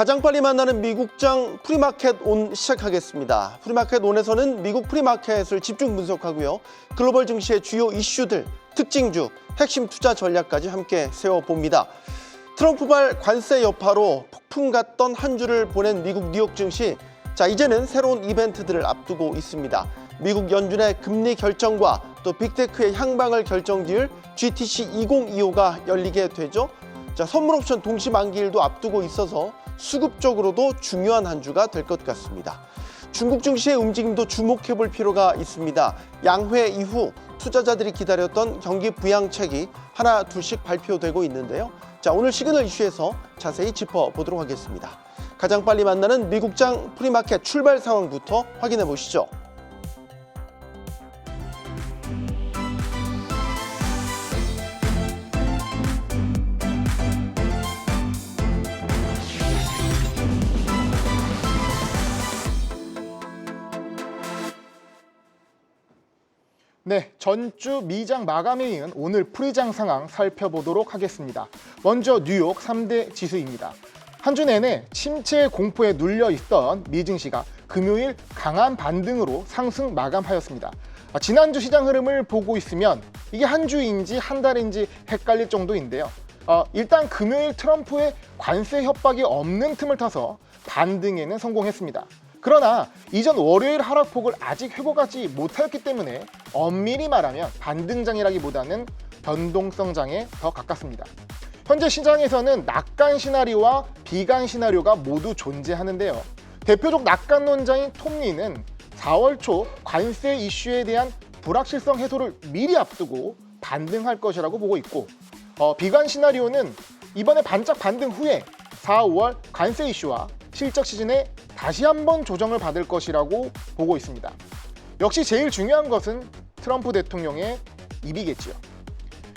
가장 빨리 만나는 미국장 프리마켓 온 시작하겠습니다. 프리마켓 온에서는 미국 프리마켓을 집중 분석하고요. 글로벌 증시의 주요 이슈들, 특징주, 핵심 투자 전략까지 함께 세워봅니다. 트럼프발 관세 여파로 폭풍 같던 한 주를 보낸 미국 뉴욕 증시. 이제는 새로운 이벤트들을 앞두고 있습니다. 미국 연준의 금리 결정과 또 빅테크의 향방을 결정지을 GTC 2025가 열리게 되죠. 선물 옵션 동시 만기일도 앞두고 있어서 수급적으로도 중요한 한 주가 될 것 같습니다. 중국 증시의 움직임도 주목해 볼 필요가 있습니다. 양회 이후 투자자들이 기다렸던 경기 부양책이 하나 둘씩 발표되고 있는데요. 오늘 시그널 이슈에서 자세히 짚어보도록 하겠습니다. 가장 빨리 만나는 미국장 프리마켓 출발 상황부터 확인해 보시죠. 네, 전주 미장 마감에 이은 오늘 프리장 상황 살펴보도록 하겠습니다. 먼저 뉴욕 3대 지수입니다. 한 주 내내 침체 공포에 눌려 있던 미 증시가 금요일 강한 반등으로 상승 마감하였습니다. 지난주 시장 흐름을 보고 있으면 이게 한 주인지 한 달인지 헷갈릴 정도인데요. 일단 금요일 트럼프의 관세 협박이 없는 틈을 타서 반등에는 성공했습니다. 그러나 이전 월요일 하락폭을 아직 회복하지 못하였기 때문에 엄밀히 말하면 반등장이라기보다는 변동성장에 더 가깝습니다. 현재 시장에서는 낙관 시나리오와 비관 시나리오가 모두 존재하는데요. 대표적 낙관 논자인 톱니는 4월 초 관세 이슈에 대한 불확실성 해소를 미리 앞두고 반등할 것이라고 보고 있고, 비관 시나리오는 이번에 반짝 반등 후에 4, 5월 관세 이슈와 실적 시즌에 다시 한번 조정을 받을 것이라고 보고 있습니다. 역시 제일 중요한 것은 트럼프 대통령의 입이겠지요.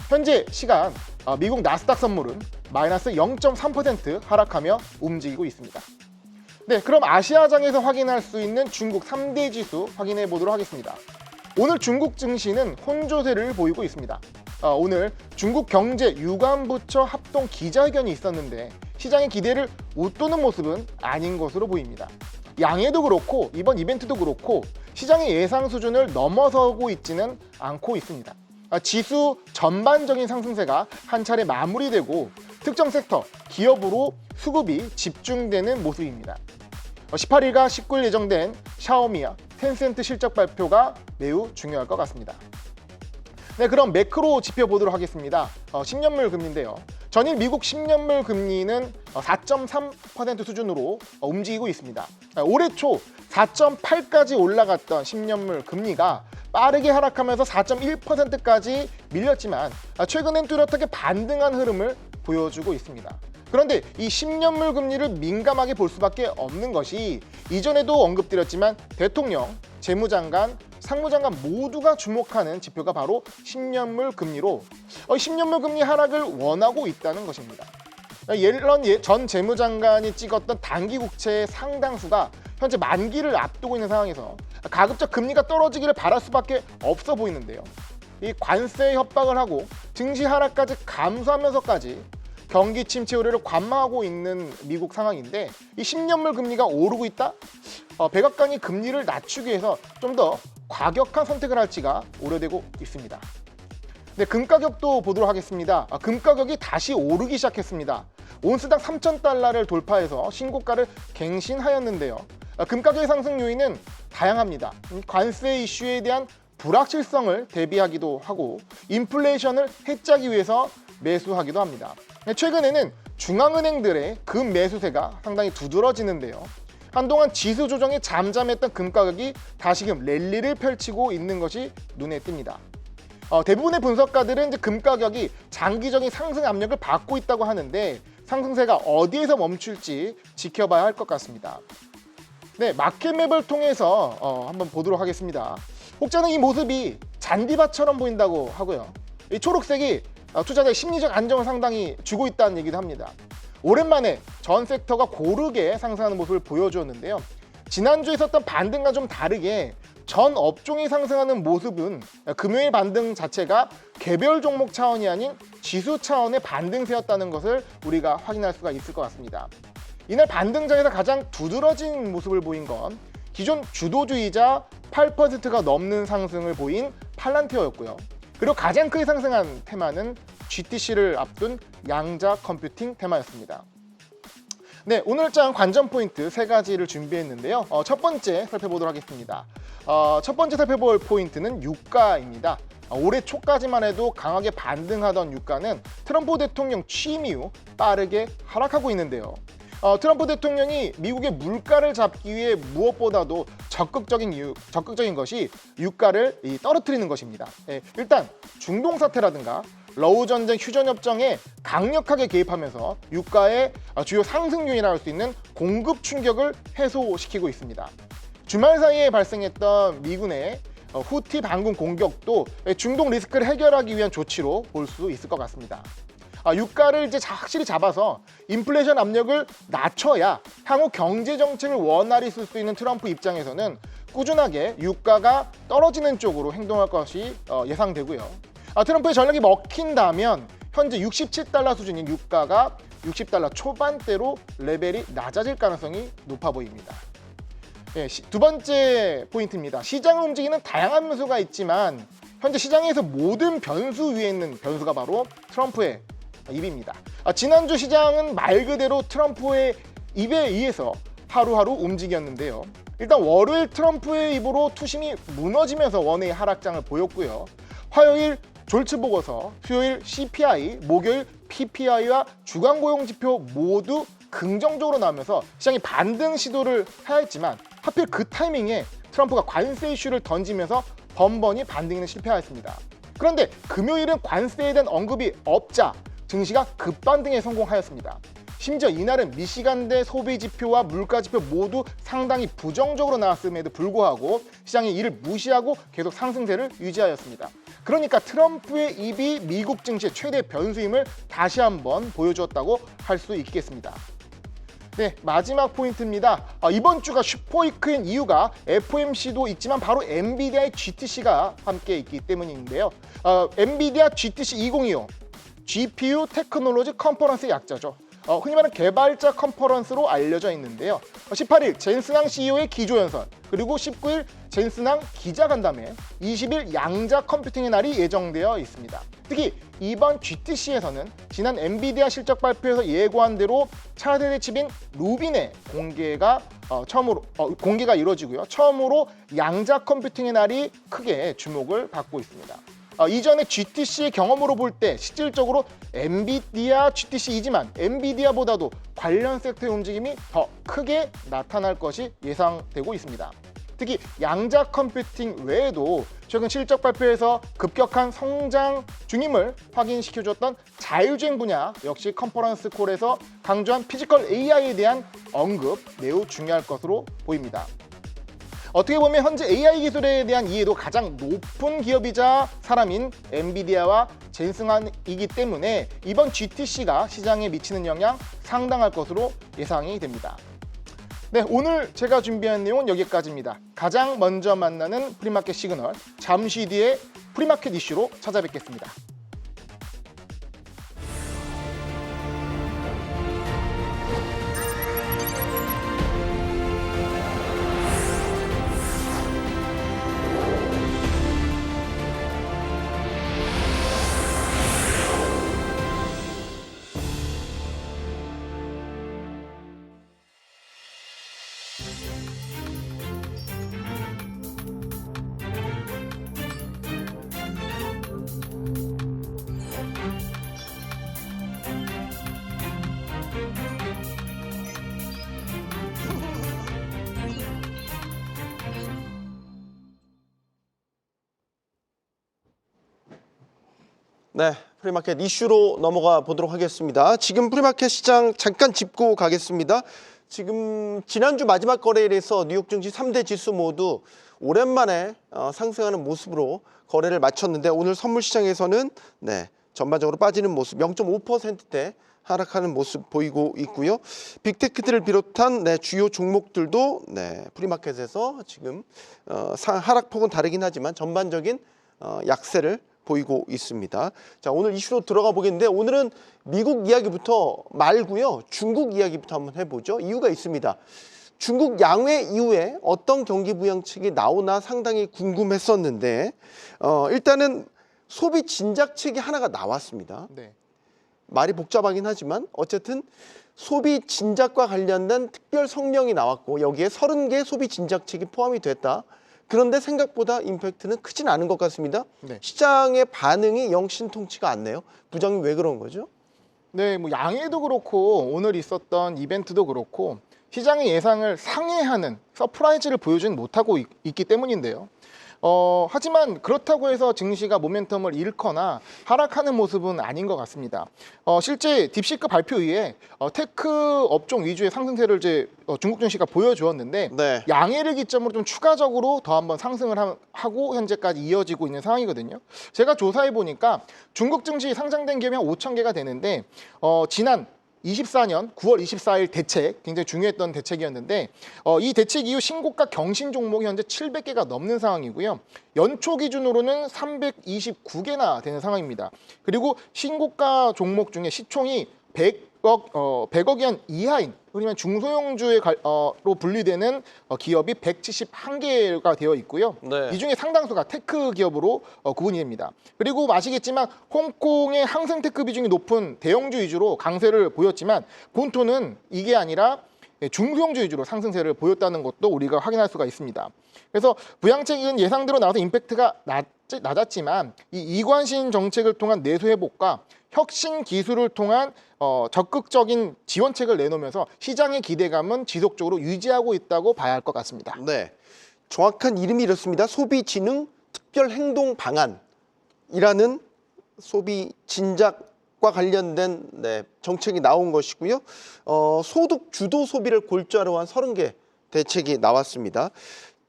현재 시간 미국 나스닥 선물은 마이너스 0.3% 하락하며 움직이고 있습니다. 네, 그럼 아시아장에서 확인할 수 있는 중국 3대 지수 확인해 보도록 하겠습니다. 오늘 중국 증시는 혼조세를 보이고 있습니다. 오늘 중국 경제 유관부처 합동 기자회견이 있었는데 시장의 기대를 웃도는 모습은 아닌 것으로 보입니다. 양해도 그렇고 이번 이벤트도 그렇고 시장의 예상 수준을 넘어서고 있지는 않고 있습니다. 지수 전반적인 상승세가 한 차례 마무리되고 특정 섹터, 기업으로 수급이 집중되는 모습입니다. 18일과 19일 예정된 샤오미와 텐센트 실적 발표가 매우 중요할 것 같습니다. 네, 그럼 매크로 지표 보도록 하겠습니다. 10년물 금리인데요. 전일 미국 10년물 금리는 4.3% 수준으로 움직이고 있습니다. 올해 초 4.8까지 올라갔던 10년물 금리가 빠르게 하락하면서 4.1%까지 밀렸지만 최근엔 뚜렷하게 반등한 흐름을 보여주고 있습니다. 그런데 이 10년물 금리를 민감하게 볼 수밖에 없는 것이 이전에도 언급드렸지만 대통령, 재무장관, 상무장관 모두가 주목하는 지표가 바로 10년물 금리로 10년물 금리 하락을 원하고 있다는 것입니다. 옐런 전 재무장관이 찍었던 단기 국채의 상당수가 현재 만기를 앞두고 있는 상황에서 가급적 금리가 떨어지기를 바랄 수밖에 없어 보이는데요. 이 관세 협박을 하고 증시 하락까지 감수하면서까지 경기 침체 우려를 관망하고 있는 미국 상황인데 이 10년물 금리가 오르고 있다? 백악관이 금리를 낮추기 위해서 좀 더 과격한 선택을 할지가 우려되고 있습니다. 네, 금 가격도 보도록 하겠습니다. 금 가격이 다시 오르기 시작했습니다. 온스당 3,000달러를 돌파해서 신고가를 갱신하였는데요. 금 가격의 상승 요인은 다양합니다. 관세 이슈에 대한 불확실성을 대비하기도 하고 인플레이션을 해치하기 위해서 매수하기도 합니다. 최근에는 중앙은행들의 금 매수세가 상당히 두드러지는데요. 한동안 지수 조정에 잠잠했던 금 가격이 다시금 랠리를 펼치고 있는 것이 눈에 띕니다. 대부분의 분석가들은 이제 금 가격이 장기적인 상승 압력을 받고 있다고 하는데 상승세가 어디에서 멈출지 지켜봐야 할 것 같습니다. 네, 마켓맵을 통해서 한번 보도록 하겠습니다. 혹자는 이 모습이 잔디밭처럼 보인다고 하고요. 이 초록색이 투자자의 심리적 안정을 상당히 주고 있다는 얘기도 합니다. 오랜만에 전 섹터가 고르게 상승하는 모습을 보여주었는데요. 지난주에 있었던 반등과 좀 다르게 전 업종이 상승하는 모습은 금요일 반등 자체가 개별 종목 차원이 아닌 지수 차원의 반등세였다는 것을 우리가 확인할 수가 있을 것 같습니다. 이날 반등장에서 가장 두드러진 모습을 보인 건 기존 주도주의자 8%가 넘는 상승을 보인 팔란티어였고요. 그리고 가장 크게 상승한 테마는 GTC를 앞둔 양자 컴퓨팅 테마였습니다. 네, 오늘장 관전 포인트 3가지를 준비했는데요. 첫 번째 살펴보도록 하겠습니다. 첫 번째 살펴볼 포인트는 유가입니다. 올해 초까지만 해도 강하게 반등하던 유가는 트럼프 대통령 취임 이후 빠르게 하락하고 있는데요. 트럼프 대통령이 미국의 물가를 잡기 위해 무엇보다도 적극적인 것이 유가를 떨어뜨리는 것입니다. 일단 중동 사태라든가 러우 전쟁 휴전 협정에 강력하게 개입하면서 유가의 주요 상승 요인이라 할 수 있는 공급 충격을 해소시키고 있습니다. 주말 사이에 발생했던 미군의 후티 반군 공격도 중동 리스크를 해결하기 위한 조치로 볼 수 있을 것 같습니다. 유가를 이제 확실히 잡아서 인플레이션 압력을 낮춰야 향후 경제 정책을 원활히 쓸 수 있는 트럼프 입장에서는 꾸준하게 유가가 떨어지는 쪽으로 행동할 것이 예상되고요. 트럼프의 전략이 먹힌다면 현재 67달러 수준인 유가가 60달러 초반대로 레벨이 낮아질 가능성이 높아 보입니다. 두 번째 포인트입니다. 시장을 움직이는 다양한 변수가 있지만 현재 시장에서 모든 변수 위에 있는 변수가 바로 트럼프의 입입니다. 지난주 시장은 말 그대로 트럼프의 입에 의해서 하루하루 움직였는데요. 일단 월요일 트럼프의 입으로 투심이 무너지면서 원의 하락장을 보였고요. 화요일 졸츠 보고서, 수요일 CPI, 목요일 PPI와 주간 고용 지표 모두 긍정적으로 나오면서 시장이 반등 시도를 하였지만 하필 그 타이밍에 트럼프가 관세 이슈를 던지면서 번번이 반등에는 실패하였습니다. 그런데 금요일은 관세에 대한 언급이 없자 증시가 급반등에 성공하였습니다. 심지어 이날은 미시간대 소비 지표와 물가 지표 모두 상당히 부정적으로 나왔음에도 불구하고 시장이 이를 무시하고 계속 상승세를 유지하였습니다. 그러니까 트럼프의 입이 미국 증시의 최대 변수임을 다시 한번 보여주었다고 할 수 있겠습니다. 네, 마지막 포인트입니다. 이번 주가 슈퍼위크인 이유가 FOMC도 있지만 바로 엔비디아의 GTC가 함께 있기 때문인데요. 엔비디아 GTC 2025 GPU 테크놀로지 컨퍼런스의 약자죠. 흔히 말하는 개발자 컨퍼런스로 알려져 있는데요. 18일 젠슨항 CEO의 기조연설, 그리고 19일 젠슨항 기자간담회, 20일 양자 컴퓨팅의 날이 예정되어 있습니다. 특히 이번 GTC에서는 지난 엔비디아 실적 발표에서 예고한 대로 차세대 칩인 루빈의 공개가 이루어지고요. 처음으로 양자 컴퓨팅의 날이 크게 주목을 받고 있습니다. 이전에 GTC의 경험으로 볼 때 실질적으로 엔비디아 GTC이지만 엔비디아보다도 관련 섹터의 움직임이 더 크게 나타날 것이 예상되고 있습니다. 특히 양자 컴퓨팅 외에도 최근 실적 발표에서 급격한 성장 중임을 확인시켜줬던 자율주행 분야 역시 컨퍼런스 콜에서 강조한 피지컬 AI에 대한 언급 매우 중요할 것으로 보입니다. 어떻게 보면 현재 AI 기술에 대한 이해도 가장 높은 기업이자 사람인 엔비디아와 젠슨항이기 때문에 이번 GTC가 시장에 미치는 영향 상당할 것으로 예상이 됩니다. 네, 오늘 제가 준비한 내용은 여기까지입니다. 가장 먼저 만나는 프리마켓 시그널, 잠시 뒤에 프리마켓 이슈로 찾아뵙겠습니다. 네, 프리마켓 이슈로 넘어가 보도록 하겠습니다. 지금 프리마켓 시장 잠깐 짚고 가겠습니다. 지금 지난주 마지막 거래일에서 뉴욕 증시 3대 지수 모두 오랜만에 상승하는 모습으로 거래를 마쳤는데 오늘 선물 시장에서는 전반적으로 빠지는 모습 0.5%대 하락하는 모습 보이고 있고요. 빅테크들을 비롯한 주요 종목들도 프리마켓에서 지금 하락폭은 다르긴 하지만 전반적인 약세를 보이고 있습니다. 자, 오늘 이슈로 들어가 보겠는데 오늘은 미국 이야기부터 말고요. 중국 이야기부터 한번 해보죠. 이유가 있습니다. 중국 양회 이후에 어떤 경기 부양책이 나오나 상당히 궁금했었는데 일단은 소비 진작책이 하나가 나왔습니다. 네. 말이 복잡하긴 하지만 어쨌든 소비 진작과 관련된 특별 성명이 나왔고 여기에 30개 소비 진작책이 포함이 됐다. 그런데 생각보다 임팩트는 크진 않은 것 같습니다. 네. 시장의 반응이 영신통치가 않네요. 부장님 왜 그런 거죠? 네, 뭐 양해도 그렇고 오늘 있었던 이벤트도 그렇고 시장의 예상을 상회하는 서프라이즈를 보여주지 못하고 있기 때문인데요. 하지만 그렇다고 해서 증시가 모멘텀을 잃거나 하락하는 모습은 아닌 것 같습니다. 실제 딥시크 발표 이후에 테크 업종 위주의 상승세를 이제 중국 증시가 보여주었는데 네. 양해를 기점으로 좀 추가적으로 더 한번 상승을 하고 현재까지 이어지고 있는 상황이거든요. 제가 조사해 보니까 중국 증시 상장된 기업이 한 5천 개가 되는데 지난 24년 9월 24일 대책, 굉장히 중요했던 대책이었는데 이 대책 이후 신고가 경신 종목이 현재 700개가 넘는 상황이고요. 연초 기준으로는 329개나 되는 상황입니다. 그리고 신고가 종목 중에 시총이 100억 원 이하인 그러면 중소형주로 분류되는 기업이 171개가 되어 있고요. 네. 이 중에 상당수가 테크 기업으로 구분이 됩니다. 그리고 아시겠지만 홍콩의 항생 테크 비중이 높은 대형주 위주로 강세를 보였지만 본토는 이게 아니라 중소형주 위주로 상승세를 보였다는 것도 우리가 확인할 수가 있습니다. 그래서 부양책은 예상대로 나와서 임팩트가 낮았지만 이 이관신 정책을 통한 내수 회복과 혁신 기술을 통한 적극적인 지원책을 내놓으면서 시장의 기대감은 지속적으로 유지하고 있다고 봐야 할 것 같습니다. 네, 정확한 이름이 이렇습니다. 소비진흥 특별행동 방안이라는 소비 진작과 관련된 정책이 나온 것이고요. 소득 주도 소비를 골자로 한 30개 대책이 나왔습니다.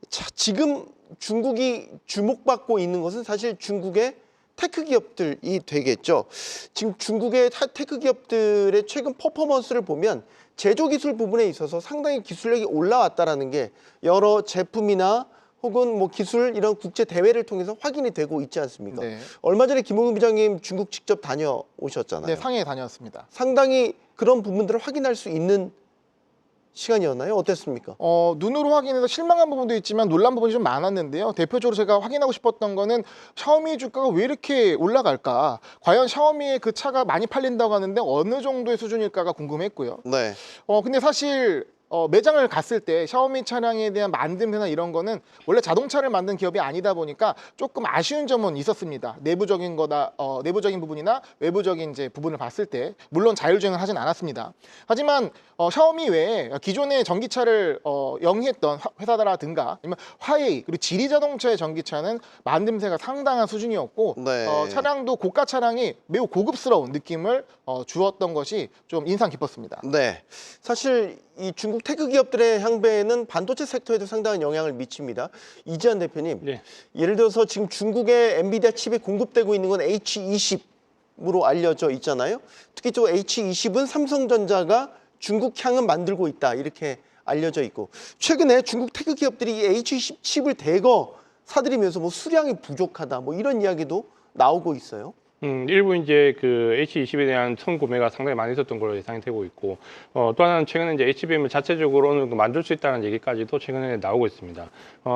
자, 지금 중국이 주목받고 있는 것은 사실 중국의 테크 기업들이 되겠죠. 지금 중국의 테크 기업들의 최근 퍼포먼스를 보면 제조기술 부분에 있어서 상당히 기술력이 올라왔다라는 게 여러 제품이나 혹은 뭐 기술 이런 국제 대회를 통해서 확인이 되고 있지 않습니까? 네. 얼마 전에 김홍근 부장님 중국 직접 다녀오셨잖아요. 네, 상해에 다녔습니다. 상당히 그런 부분들을 확인할 수 있는 시간이었나요? 어땠습니까? 눈으로 확인해서 실망한 부분도 있지만 놀란 부분이 좀 많았는데요. 대표적으로 제가 확인하고 싶었던 거는 샤오미 주가가 왜 이렇게 올라갈까? 과연 샤오미의 그 차가 많이 팔린다고 하는데 어느 정도의 수준일까가 궁금했고요. 네. 근데 사실 매장을 갔을 때 샤오미 차량에 대한 만듦새나 이런 거는 원래 자동차를 만든 기업이 아니다 보니까 조금 아쉬운 점은 있었습니다. 내부적인 부분이나 외부적인 이제 부분을 봤을 때 물론 자율주행을 하진 않았습니다. 하지만 샤오미 외에 기존의 전기차를 영위했던 회사라든가 아니면 화웨이 그리고 지리 자동차의 전기차는 만듦새가 상당한 수준이었고 네. 차량도 고가 차량이 매우 고급스러운 느낌을 주었던 것이 좀 인상 깊었습니다. 네, 사실 이 중국 테크 기업들의 향배는 반도체 섹터에도 상당한 영향을 미칩니다. 이지한 대표님, 네. 예를 들어서 지금 중국의 엔비디아 칩이 공급되고 있는 건 H20으로 알려져 있잖아요. 특히 또 H20은 삼성전자가 중국 향은 만들고 있다 이렇게 알려져 있고 최근에 중국 테크 기업들이 이 H20 칩을 대거 사들이면서 뭐 수량이 부족하다 뭐 이런 이야기도 나오고 있어요. 일부 이제 그 H20에 대한 선구매가 상당히 많이 있었던 걸로 예상이 되고 있고 또 하나는 최근에 이제 HBM을 자체적으로 어느 정도 만들 수 있다는 얘기까지도 최근에 나오고 있습니다.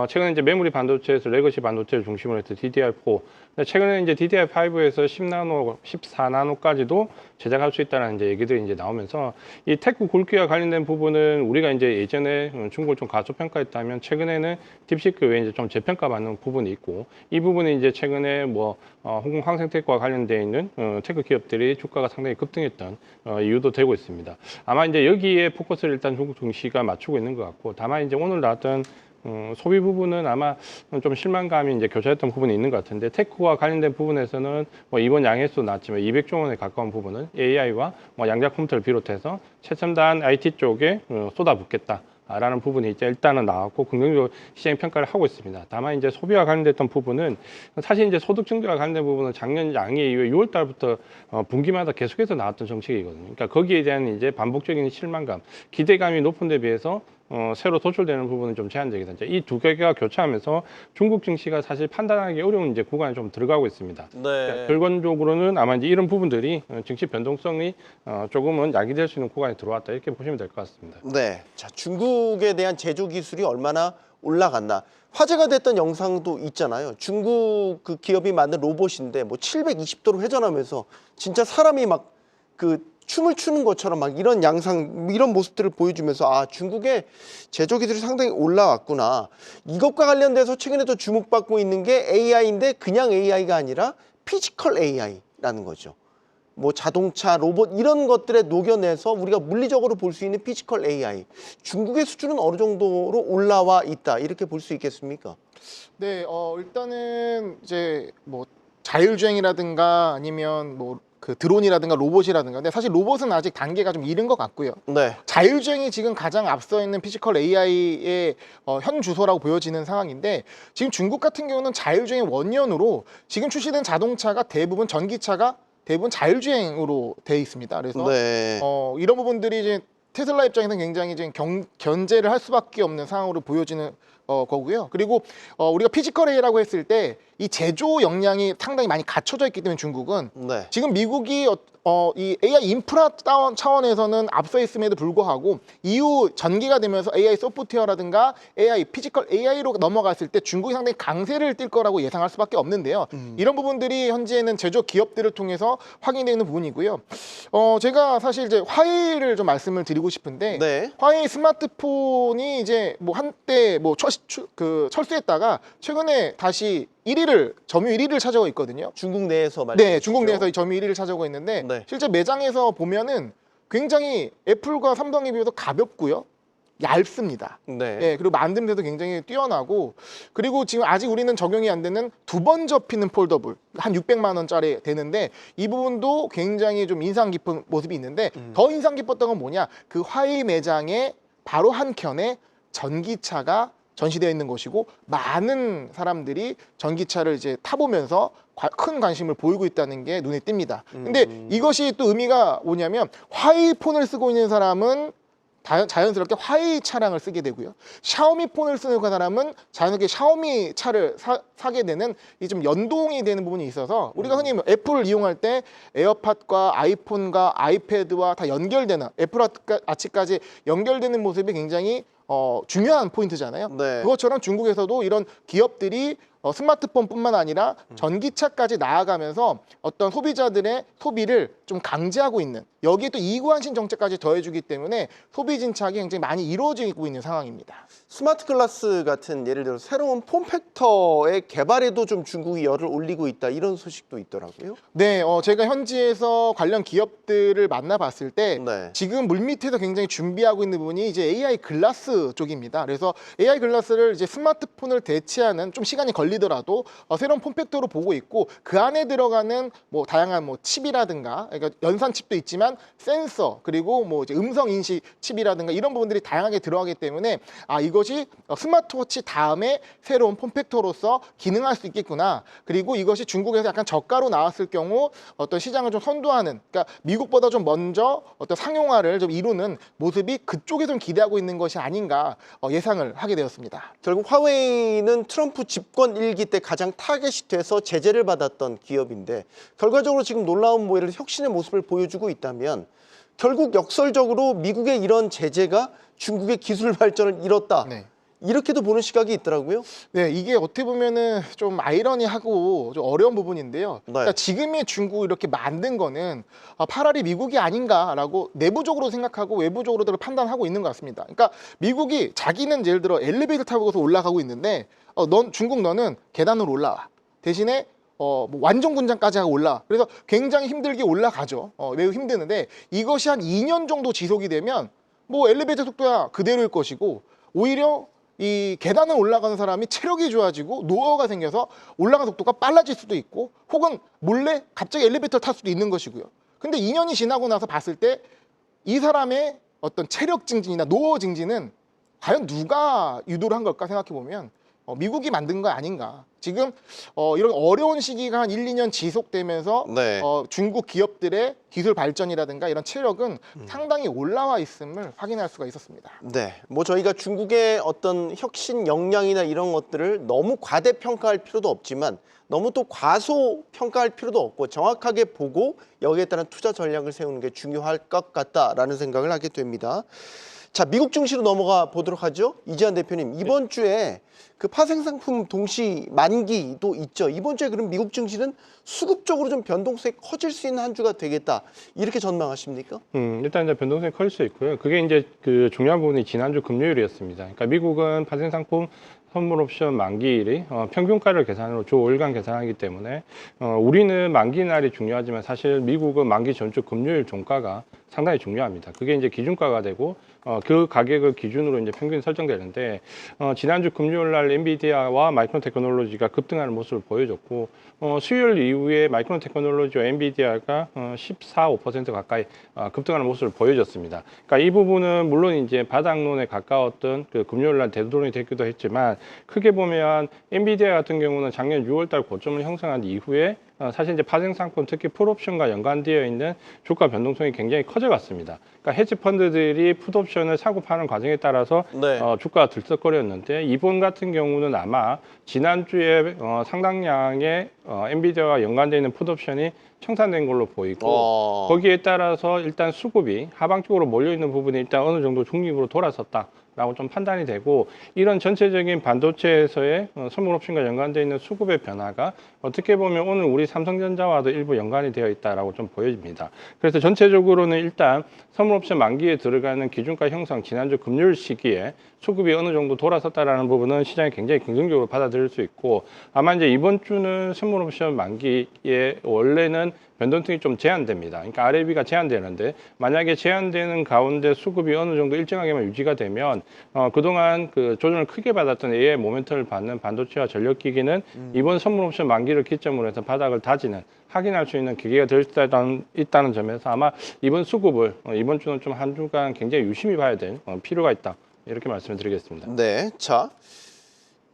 최근에 이제 메모리 반도체에서 레거시 반도체를 중심으로 해서 DDR4, 최근에 이제 DDR5에서 10나노, 14나노까지도 제작할 수 있다는 이제 얘기들이 이제 나오면서 이 테크 굵기와 관련된 부분은 우리가 이제 예전에 중국을 좀 가소평가했다면 최근에는 딥시크 외에 이제 좀 재평가받는 부분이 있고 이 부분이 이제 최근에 뭐 홍콩 항생테크와 관련되어 있는 테크 기업들이 주가가 상당히 급등했던 이유도 되고 있습니다. 아마 이제 여기에 포커스를 일단 중국 증시가 맞추고 있는 것 같고 다만 이제 오늘 나왔던 소비 부분은 아마 좀 실망감이 이제 교차했던 부분이 있는 것 같은데 테크와 관련된 부분에서는 뭐 이번 양해수 나왔지만 200조 원에 가까운 부분은 AI와 뭐 양자 컴퓨터를 비롯해서 최첨단 IT 쪽에 쏟아붓겠다. 라는 부분이 이제 일단은 나왔고 긍정적으로 시장 평가를 하고 있습니다. 다만 이제 소비와 관련됐던 부분은 사실 이제 소득 증대와 관련된 부분은 작년 양해 이후에 6월 달부터 분기마다 계속해서 나왔던 정책이거든요. 그러니까 거기에 대한 이제 반복적인 실망감, 기대감이 높은 데 비해서 새로 도출되는 부분은 좀 제한적이다. 이 두 개가 교차하면서 중국 증시가 사실 판단하기 어려운 이제 구간에 좀 들어가고 있습니다. 네. 결론적으로는 아마 이제 이런 부분들이 증시 변동성이 조금은 야기될 수 있는 구간에 들어왔다 이렇게 보시면 될 것 같습니다. 네. 자, 중국에 대한 제조 기술이 얼마나 올라갔나. 화제가 됐던 영상도 있잖아요. 중국 그 기업이 만든 로봇인데 뭐 720도로 회전하면서 진짜 사람이 막 그 춤을 추는 것처럼 막 이런 양상, 이런 모습들을 보여주면서 아, 중국의 제조 기술이 상당히 올라왔구나. 이것과 관련돼서 최근에 또 주목받고 있는 게 AI인데 그냥 AI가 아니라 피지컬 AI라는 거죠. 뭐 자동차, 로봇 이런 것들에 녹여내서 우리가 물리적으로 볼 수 있는 피지컬 AI. 중국의 수준은 어느 정도로 올라와 있다 이렇게 볼 수 있겠습니까? 네, 일단은 이제 뭐 자율주행이라든가 아니면 뭐 그 드론이라든가 로봇이라든가, 근데 사실 로봇은 아직 단계가 좀 이른 것 같고요. 네. 자율주행이 지금 가장 앞서 있는 피지컬 AI의 현 주소라고 보여지는 상황인데, 지금 중국 같은 경우는 자율주행의 원년으로 지금 출시된 자동차가 대부분 전기차가 대부분 자율주행으로 돼 있습니다. 그래서 네. 이런 부분들이 이제 테슬라 입장에서는 굉장히 이제 견제를 할 수밖에 없는 상황으로 보여지는 거고요. 그리고 우리가 피지컬 A라고 했을 때 이 제조 역량이 상당히 많이 갖춰져 있기 때문에 중국은 네. 지금 미국이 이 AI 인프라 차원에서는 앞서 있음에도 불구하고 이후 전개가 되면서 AI 소프트웨어라든가 AI 피지컬 AI로 넘어갔을 때 중국이 상당히 강세를 띨 거라고 예상할 수밖에 없는데요. 이런 부분들이 현재는 제조 기업들을 통해서 확인되어 있는 부분이고요. 제가 사실 이제 화웨이를 좀 말씀을 드리고 싶은데, 네. 화웨이 스마트폰이 이제 뭐 한때 뭐 철수했다가 최근에 다시 점유 1위를 차지하고 있거든요. 중국 내에서 말이죠. 네, 중국 내에서 이 점유 1위를 차지하고 있는데, 네. 실제 매장에서 보면은 굉장히 애플과 삼성에 비해서 가볍고요, 얇습니다. 네. 예, 그리고 만듦새도 굉장히 뛰어나고, 그리고 지금 아직 우리는 적용이 안 되는 두 번 접히는 폴더블 한 600만 원짜리 되는데, 이 부분도 굉장히 좀 인상 깊은 모습이 있는데, 더 인상 깊었던 건 뭐냐, 그 화웨이 매장에 바로 한 켠에 전기차가 전시되어 있는 것이고, 많은 사람들이 전기차를 이제 타보면서 큰 관심을 보이고 있다는 게 눈에 띕니다. 근데 이것이 또 의미가 뭐냐면, 화웨이 폰을 쓰고 있는 사람은 자연스럽게 화웨이 차량을 쓰게 되고요, 샤오미 폰을 쓰는 사람은 자연스럽게 샤오미 차를 사게 되는, 이 좀 연동이 되는 부분이 있어서, 우리가 흔히 애플을 이용할 때 에어팟과 아이폰과 아이패드와 다 연결되는, 애플워치까지 연결되는 모습이 굉장히 중요한 포인트잖아요. 네. 그것처럼 중국에서도 이런 기업들이 스마트폰뿐만 아니라 전기차까지 나아가면서 어떤 소비자들의 소비를 좀 강제하고 있는, 여기에 또 이구환신 정책까지 더해주기 때문에 소비 진착이 굉장히 많이 이루어지고 있는 상황입니다. 스마트 글라스 같은 예를 들어 새로운 폼팩터의 개발에도 좀 중국이 열을 올리고 있다 이런 소식도 있더라고요. 네, 제가 현지에서 관련 기업들을 만나봤을 때 네. 지금 물밑에서 굉장히 준비하고 있는 부분이 이제 AI 글라스 쪽입니다. 그래서 AI 글라스를 이제 스마트폰을 대체하는, 좀 시간이 걸리더라도 새로운 폼팩터로 보고 있고, 그 안에 들어가는 뭐 다양한 뭐 칩이라든가, 그러니까 연산 칩도 있지만 센서, 그리고 뭐 이제 음성 인식 칩이라든가 이런 부분들이 다양하게 들어가기 때문에 이것이 스마트워치 다음에 새로운 폼팩터로서 기능할 수 있겠구나. 그리고 이것이 중국에서 약간 저가로 나왔을 경우 어떤 시장을 좀 선도하는, 그러니까 미국보다 좀 먼저 어떤 상용화를 좀 이루는 모습이 그쪽에서 좀 기대하고 있는 것이 아닌가 예상을 하게 되었습니다. 결국 화웨이는 트럼프 집권 1기 때 가장 타겟이 돼서 제재를 받았던 기업인데, 결과적으로 지금 놀라운 뭐 예를 들어 혁신의 모습을 보여주고 있다면, 결국 역설적으로 미국의 이런 제재가 중국의 기술 발전을 이뤘다. 네. 이렇게도 보는 시각이 있더라고요. 네, 이게 어떻게 보면은 좀 아이러니하고 좀 어려운 부분인데요. 네. 그러니까 지금의 중국 이렇게 만든 거는 파라리 미국이 아닌가라고 내부적으로 생각하고 외부적으로도 판단하고 있는 것 같습니다. 그러니까 미국이 자기는 예를 들어 엘리베이터 타고서 올라가고 있는데, 중국 너는 계단으로 올라와. 대신에 뭐 완전 군장까지 하고 올라와. 그래서 굉장히 힘들게 올라가죠. 매우 힘드는데, 이것이 한 2년 정도 지속이 되면 뭐 엘리베이터 속도야 그대로일 것이고, 오히려 이 계단을 올라가는 사람이 체력이 좋아지고 노하우가 생겨서 올라가는 속도가 빨라질 수도 있고, 혹은 몰래 갑자기 엘리베이터를 탈 수도 있는 것이고요. 근데 2년이 지나고 나서 봤을 때 이 사람의 어떤 체력 증진이나 노하우 증진은 과연 누가 유도를 한 걸까 생각해 보면 미국이 만든 거 아닌가. 지금 이런 어려운 시기가 한 1, 2년 지속되면서 네. 중국 기업들의 기술 발전이라든가 이런 체력은 상당히 올라와 있음을 확인할 수가 있었습니다. 네, 뭐 저희가 중국의 어떤 혁신 역량이나 이런 것들을 너무 과대평가할 필요도 없지만 너무 또 과소평가할 필요도 없고 정확하게 보고 여기에 따른 투자 전략을 세우는 게 중요할 것 같다라는 생각을 하게 됩니다. 자, 미국 증시로 넘어가 보도록 하죠. 이지한 대표님, 이번 주에 그 파생상품 동시 만기도 있죠. 이번 주에 그럼 미국 증시는 수급적으로 좀 변동성이 커질 수 있는 한 주가 되겠다. 이렇게 전망하십니까? 일단 이제 변동성이 커질 수 있고요. 그게 이제 그 중요한 부분이 지난주 금요일이었습니다. 그러니까 미국은 파생상품 선물 옵션 만기일이 평균가를 계산으로 주 5일간 계산하기 때문에 우리는 만기 날이 중요하지만 사실 미국은 만기 전주 금요일 종가가 상당히 중요합니다. 그게 이제 기준가가 되고 그 가격을 기준으로 이제 평균 설정되는데 지난주 금요일 날 엔비디아와 마이크론 테크놀로지가 급등하는 모습을 보여줬고 수요일 이후에 마이크론 테크놀로지와 엔비디아가 14, 5% 가까이 급등하는 모습을 보여줬습니다. 그러니까 이 부분은 물론 이제 바닥론에 가까웠던 그 금요일 날 대두론이 됐기도 했지만 크게 보면 엔비디아 같은 경우는 작년 6월 달 고점을 형성한 이후에 사실 이제 파생상품 특히 풋옵션과 연관되어 있는 주가 변동성이 굉장히 커져갔습니다. 그러니까 헤지 펀드들이 풋옵션을 사고 파는 과정에 따라서 네. 주가가 들썩거렸는데 이번 같은 경우는 아마 지난주에 상당량의 엔비디아와 연관되어 있는 풋옵션이 청산된 걸로 보이고 거기에 따라서 일단 수급이 하방쪽으로 몰려 있는 부분이 일단 어느 정도 중립으로 돌아섰다라고 좀 판단이 되고 이런 전체적인 반도체에서의 선물 옵션과 연관되어 있는 수급의 변화가 어떻게 보면 오늘 우리 삼성전자와도 일부 연관이 되어 있다라고 좀 보여집니다. 그래서 전체적으로는 일단 선물 옵션 만기에 들어가는 기준가 형성 지난주 금요일 시기에 수급이 어느 정도 돌아섰다라는 부분은 시장이 굉장히 긍정적으로 받아들일 수 있고 아마 이제 이번 주는 선물 옵션 만기에 원래는 변동성이 좀 제한됩니다. 그러니까 RAB가 제한되는데 만약에 제한되는 가운데 수급이 어느 정도 일정하게만 유지가 되면 그동안 그 조정을 크게 받았던 AI 모멘텀을 받는 반도체와 전력기기는 이번 선물 옵션 만기를 기점으로 해서 바닥을 다지는 확인할 수 있는 기회가 될 수 있다는 점에서 아마 이번 수급을 이번 주는 좀 한 주간 굉장히 유심히 봐야 될 필요가 있다. 이렇게 말씀을 드리겠습니다. 네, 자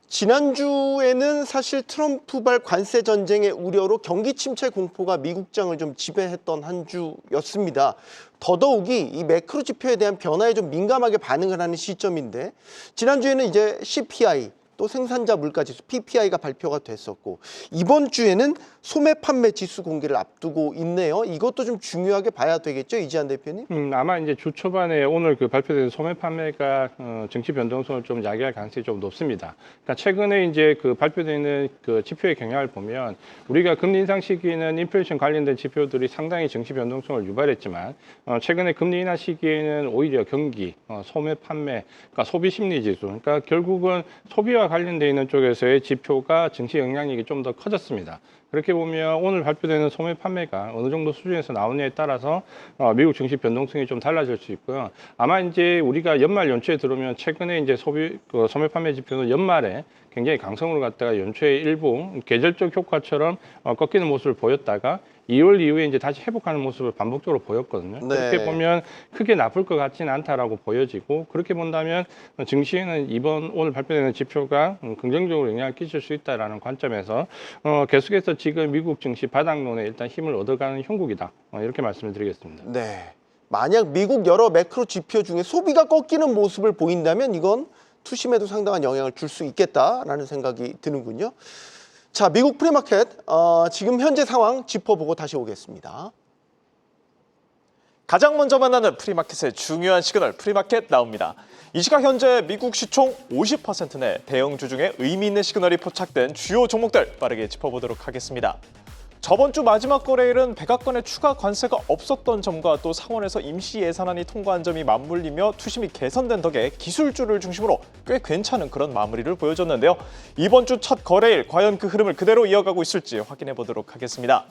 지난주에는 사실 트럼프발 관세 전쟁의 우려로 경기 침체 공포가 미국장을 좀 지배했던 한 주였습니다. 더더욱이 이 매크로 지표에 대한 변화에 좀 민감하게 반응을 하는 시점인데 지난주에는 이제 CPI 또 생산자 물가지수 PPI가 발표가 됐었고 이번 주에는 소매 판매 지수 공개를 앞두고 있네요. 이것도 좀 중요하게 봐야 되겠죠, 이지한 대표님? 아마 이제 주 초반에 오늘 그 발표된 소매 판매가 증시 변동성을 좀 야기할 가능성이 좀 높습니다. 그러니까 최근에 이제 그 발표되는 그 지표의 경향을 보면 우리가 금리 인상 시기에는 인플레이션 관련된 지표들이 상당히 증시 변동성을 유발했지만 최근에 금리 인하 시기에는 오히려 경기, 소매 판매, 그러니까 소비 심리 지수, 그러니까 결국은 소비와 관련되어 있는 쪽에서의 지표가 증시 영향력이 좀 더 커졌습니다. 그렇게 보면 오늘 발표되는 소매 판매가 어느 정도 수준에서 나오느냐에 따라서 미국 증시 변동성이 좀 달라질 수 있고요. 아마 이제 우리가 연말 연초에 들어오면 최근에 이제 소매 판매 지표는 연말에 굉장히 강성으로 갔다가 연초에 일부 계절적 효과처럼 꺾이는 모습을 보였다가 2월 이후에 이제 다시 회복하는 모습을 반복적으로 보였거든요. 네. 그렇게 보면 크게 나쁠 것 같지는 않다라고 보여지고 그렇게 본다면 증시에는 오늘 발표되는 지표가 긍정적으로 영향을 끼칠 수 있다라는 관점에서 계속해서 지금 미국 증시 바닥론에 일단 힘을 얻어가는 형국이다. 이렇게 말씀을 드리겠습니다. 네. 만약 미국 여러 매크로 지표 중에 소비가 꺾이는 모습을 보인다면 이건 투심에도 상당한 영향을 줄 수 있겠다라는 생각이 드는군요. 자, 미국 프리마켓 지금 현재 상황 짚어보고 다시 오겠습니다. 가장 먼저 만나는 프리마켓의 중요한 시그널 프리마켓 나옵니다. 이 시각 현재 미국 시총 50% 내 대형주 중에 의미 있는 시그널이 포착된 주요 종목들 빠르게 짚어보도록 하겠습니다. 저번 주 마지막 거래일은 백악관의 추가 관세가 없었던 점과 또 상원에서 임시 예산안이 통과한 점이 맞물리며 투심이 개선된 덕에 기술주를 중심으로 꽤 괜찮은 그런 마무리를 보여줬는데요. 이번 주 첫 거래일 과연 그 흐름을 그대로 이어가고 있을지 확인해 보도록 하겠습니다.